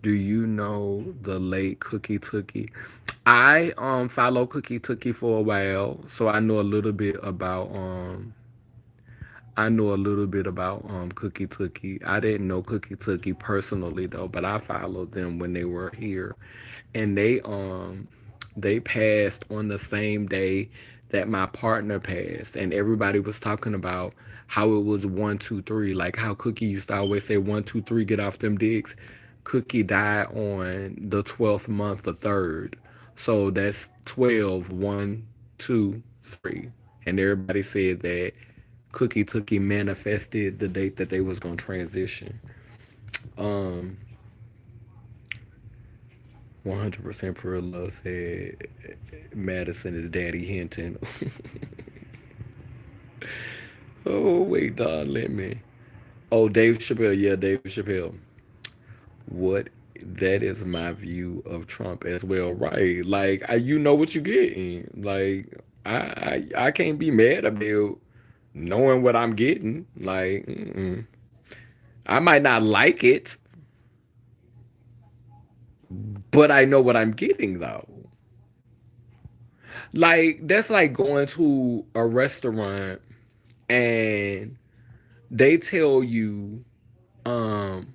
A: Do you know the late Cookie Tookie? I follow Cookie Tookie for a while, so I know a little bit about Cookie Tookie. I didn't know Cookie Tookie personally though, but I followed them when they were here, and they passed on the same day that my partner passed, and everybody was talking about how it was 1, 2, 3, like how Cookie used to always say 1, 2, 3, get off them dicks. Cookie died on the 12th month, the third, so that's 12, 1, 2, 3, and everybody said that Cookie Tookie manifested the date that they was gonna transition. Um, 100% Pure Love said Madison is Daddy Hinton. Oh wait, Don, let me. Oh, Dave Chappelle. Yeah, Dave Chappelle. What? That is my view of Trump as well, right? Like, you know what you're getting. Like, I can't be mad about knowing what I'm getting. Like, I might not like it, but I know what I'm getting though. Like, that's like going to a restaurant and they tell you um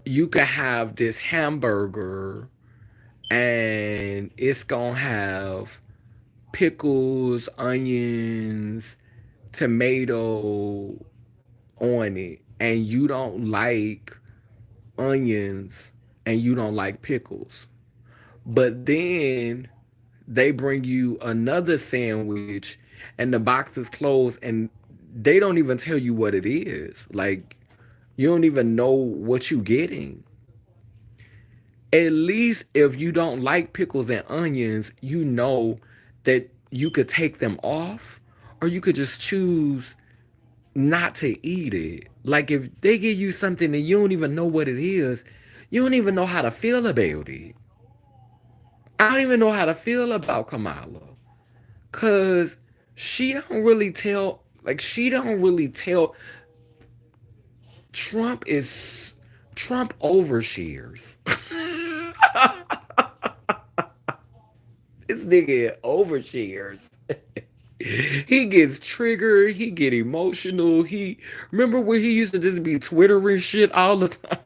A: you can have this hamburger and it's gonna have pickles, onions, tomato on it, and you don't like onions and you don't like pickles. But then they bring you another sandwich and the box is closed and they don't even tell you what it is. Like, you don't even know what you getting. At least if you don't like pickles and onions, you know that you could take them off or you could just choose not to eat it. Like, if they give you something and you don't even know what it is, you don't even know how to feel about it. I don't even know how to feel about Kamala. Cause she don't really tell. Trump is Trump overshares. nigga overshares. He gets triggered. He get emotional. He remember when he used to just be twittering shit all the time.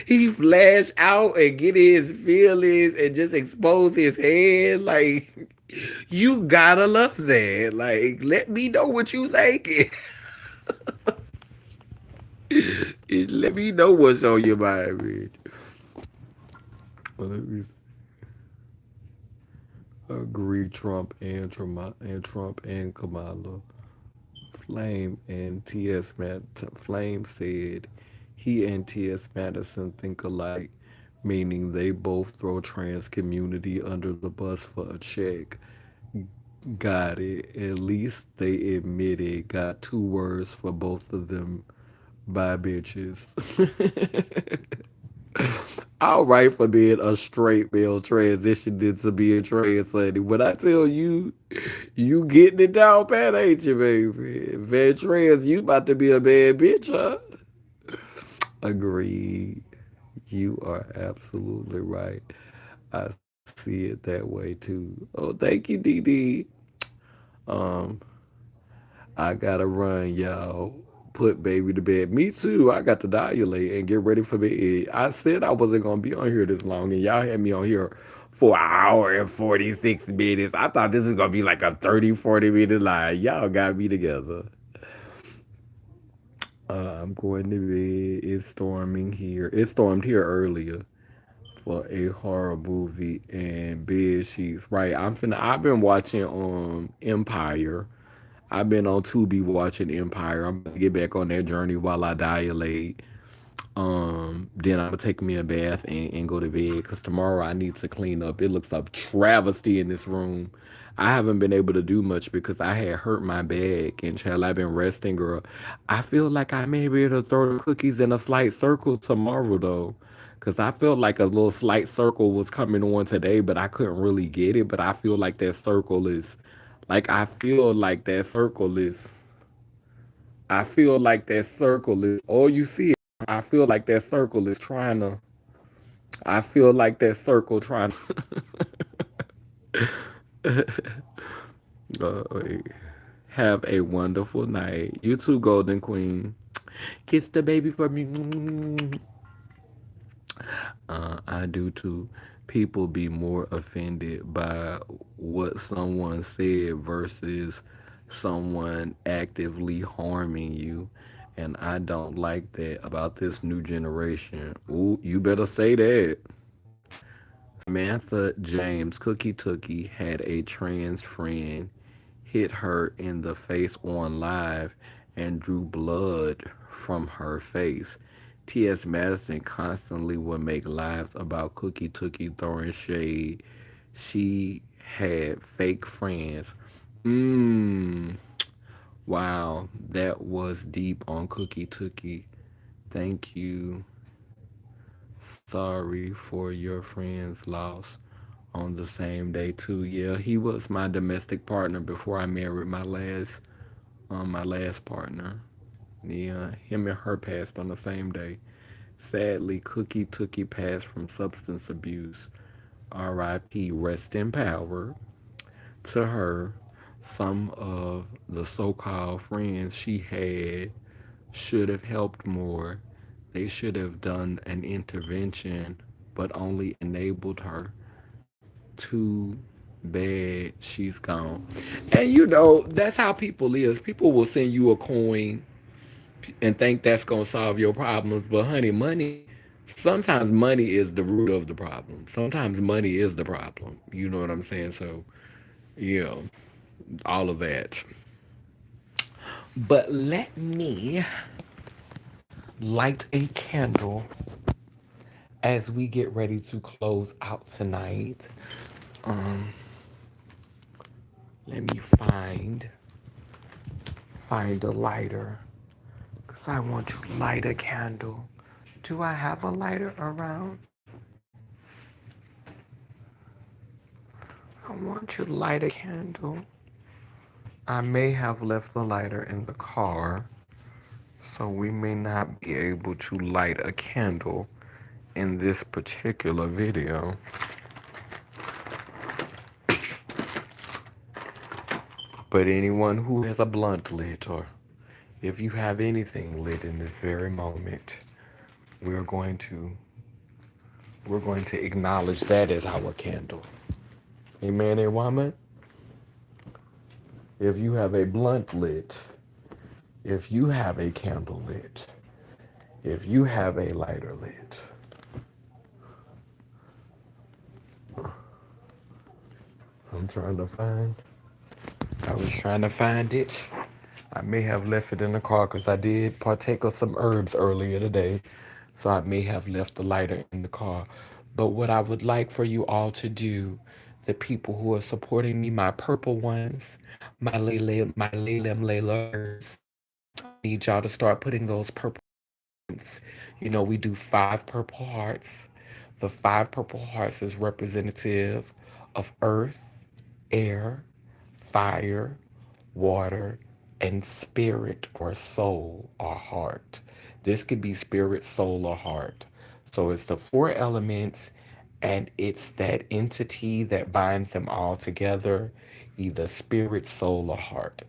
A: He flash out and get his feelings and just expose his head. Like you gotta love that. Like let me know what you thinking. Let me know what's on your mind, man. Well, let me agree. Trump and Kamala. Flame and T.S. Flame said he and T.S. Madison think alike, meaning they both throw trans community under the bus for a check. Got it. At least they admit it. Got two words for both of them. Bye, bitches. All right for being a straight male transitioned into being trans, honey. When I tell you, you getting it down pat, ain't you, baby? Van trans, you about to be a bad bitch, huh? Agreed. You are absolutely right. I see it that way too. Oh, thank you, Dee Dee. Um, I gotta run, y'all. Put baby to bed. Me too. I got to dilate and get ready for bed. I said I wasn't gonna be on here this long, and y'all had me on here for an hour and 46 minutes. I thought this was gonna be like a 30, 40 minute live. Y'all got me together. I'm going to bed. It's storming here. It stormed here earlier for a horror movie and bed sheets. Right. I've been watching Empire. I've been on Tubi watching Empire. I'm about to get back on that journey while I dilate. Then I'm gonna take me a bath and go to bed because tomorrow I need to clean up. It looks like travesty in this room. I haven't been able to do much because I had hurt my back and child I've been resting, girl. I feel like I may be able to throw the cookies in a slight circle tomorrow though. Cause I felt like a little slight circle was coming on today, but I couldn't really get it. But I feel like that circle is like I feel like that circle is I feel like that circle is all you see. I feel like that circle is trying to. I feel like that circle trying to have a wonderful night. You too, Golden Queen. Kiss the baby for me. I do too. People be more offended by what someone said versus someone actively harming you. And I don't like that about this new generation. Ooh, you better say that. Samantha James Cookie Tookie had a trans friend hit her in the face on live and drew blood from her face. TS Madison constantly would make lives about Cookie Tookie throwing shade. She had fake friends. Mmm. Wow, that was deep on Cookie Tookie. Thank you. Sorry for your friend's loss on the same day too. Yeah, he was my domestic partner before I married my last partner. Yeah, him and her passed on the same day. Sadly, Cookie Tookie passed from substance abuse. R.I.P. Rest in power to her. Some of the so-called friends she had should have helped more. They should have done an intervention, but only enabled her. Too bad she's gone. And you know, that's how people is. People will send you a coin and think that's gonna solve your problems. But honey, sometimes money is the root of the problem. Sometimes money is the problem. You know what I'm saying? So yeah, all of that. But let me light a candle as we get ready to close out tonight. Um, Let me find a lighter because I want to light a candle. Do I have a lighter around? I want to light a candle. I may have left the lighter in the car, so we may not be able to light a candle in this particular video. But anyone who has a blunt lit, or if you have anything lit in this very moment, we're going to we're going to acknowledge that as our candle. Amen, a woman. If you have a blunt lit, if you have a candle lit, if you have a lighter lit, I'm trying to find. I was trying to find it. I may have left it in the car because I did partake of some herbs earlier today. So I may have left the lighter in the car. But what I would like for you all to do, the people who are supporting me, my purple ones, my Laylam Laylers, I need y'all to start putting those purple ones. You know, we do 5 purple hearts. The 5 purple hearts is representative of earth, air, fire, water, and spirit or soul or heart. This could be spirit, soul, or heart. So it's the 4 elements, and it's that entity that binds them all together, either spirit, soul, or heart.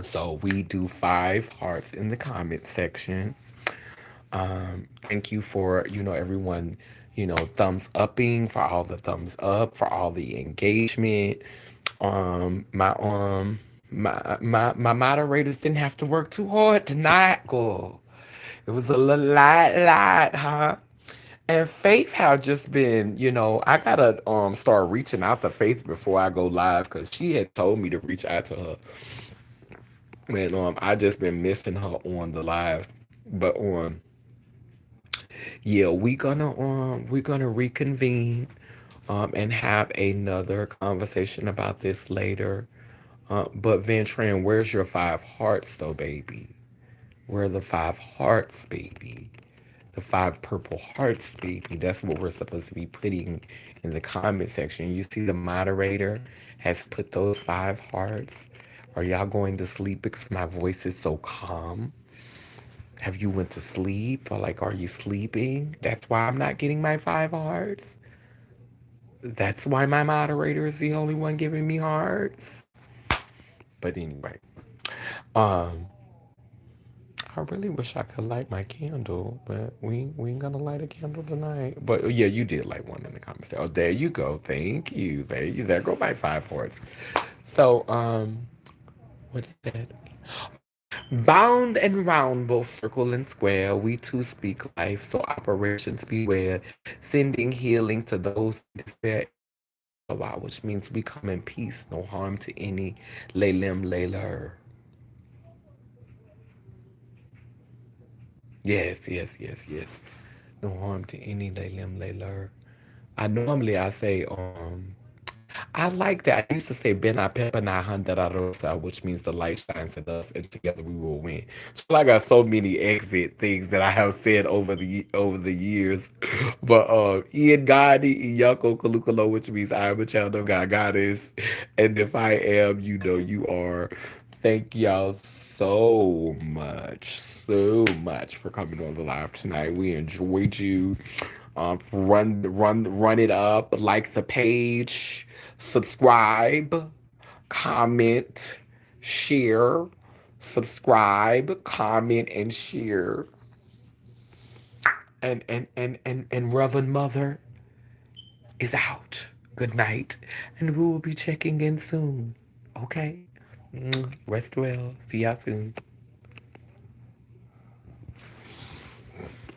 A: So we do 5 hearts in the comment section. Thank you for, everyone, thumbs upping, for all the thumbs up, for all the engagement. My my moderators didn't have to work too hard tonight, girl. It was a lot, huh? And Faith have just been, I gotta start reaching out to Faith before I go live because she had told me to reach out to her. And I just been missing her on the live. But yeah, we gonna reconvene and have another conversation about this later. But Ventran, where's your 5 hearts though, baby? Where are the 5 hearts, baby? The 5 purple hearts, baby. That's what we're supposed to be putting in the comment section. You see the moderator has put those 5 hearts. Are y'all going to sleep because my voice is so calm? Have you went to sleep? Or like, are you sleeping? That's why I'm not getting my 5 hearts. That's why my moderator is the only one giving me hearts. But anyway, um, I really wish I could light my candle, but we ain't gonna light a candle tonight. But yeah, you did light one in the comments. Oh, there you go. Thank you. There go my 5 hearts. So what's that? Bound and round, both circle and square, we too speak life. So operations beware, sending healing to those in despair. Which means we come in peace, no harm to any. Lay lim, lay her. Yes, yes, yes, yes. No harm to any. Lay lim, lay her. I say I like that. I used to say Bena Pepa Na Handa Rosa, which means the light shines in us and together we will win. So I got so many exit things that I have said over the years. But Ian Gotti, Yako Kalukalo, which means I am a child of God, goddess. And if I am, you know you are. Thank y'all so much for coming on the live tonight. We enjoyed you. Run it up, like the page, subscribe, comment, share, subscribe, comment, and share. And Reverend Mother is out. Good night, and we will be checking in soon. Okay. Rest well. See y'all soon.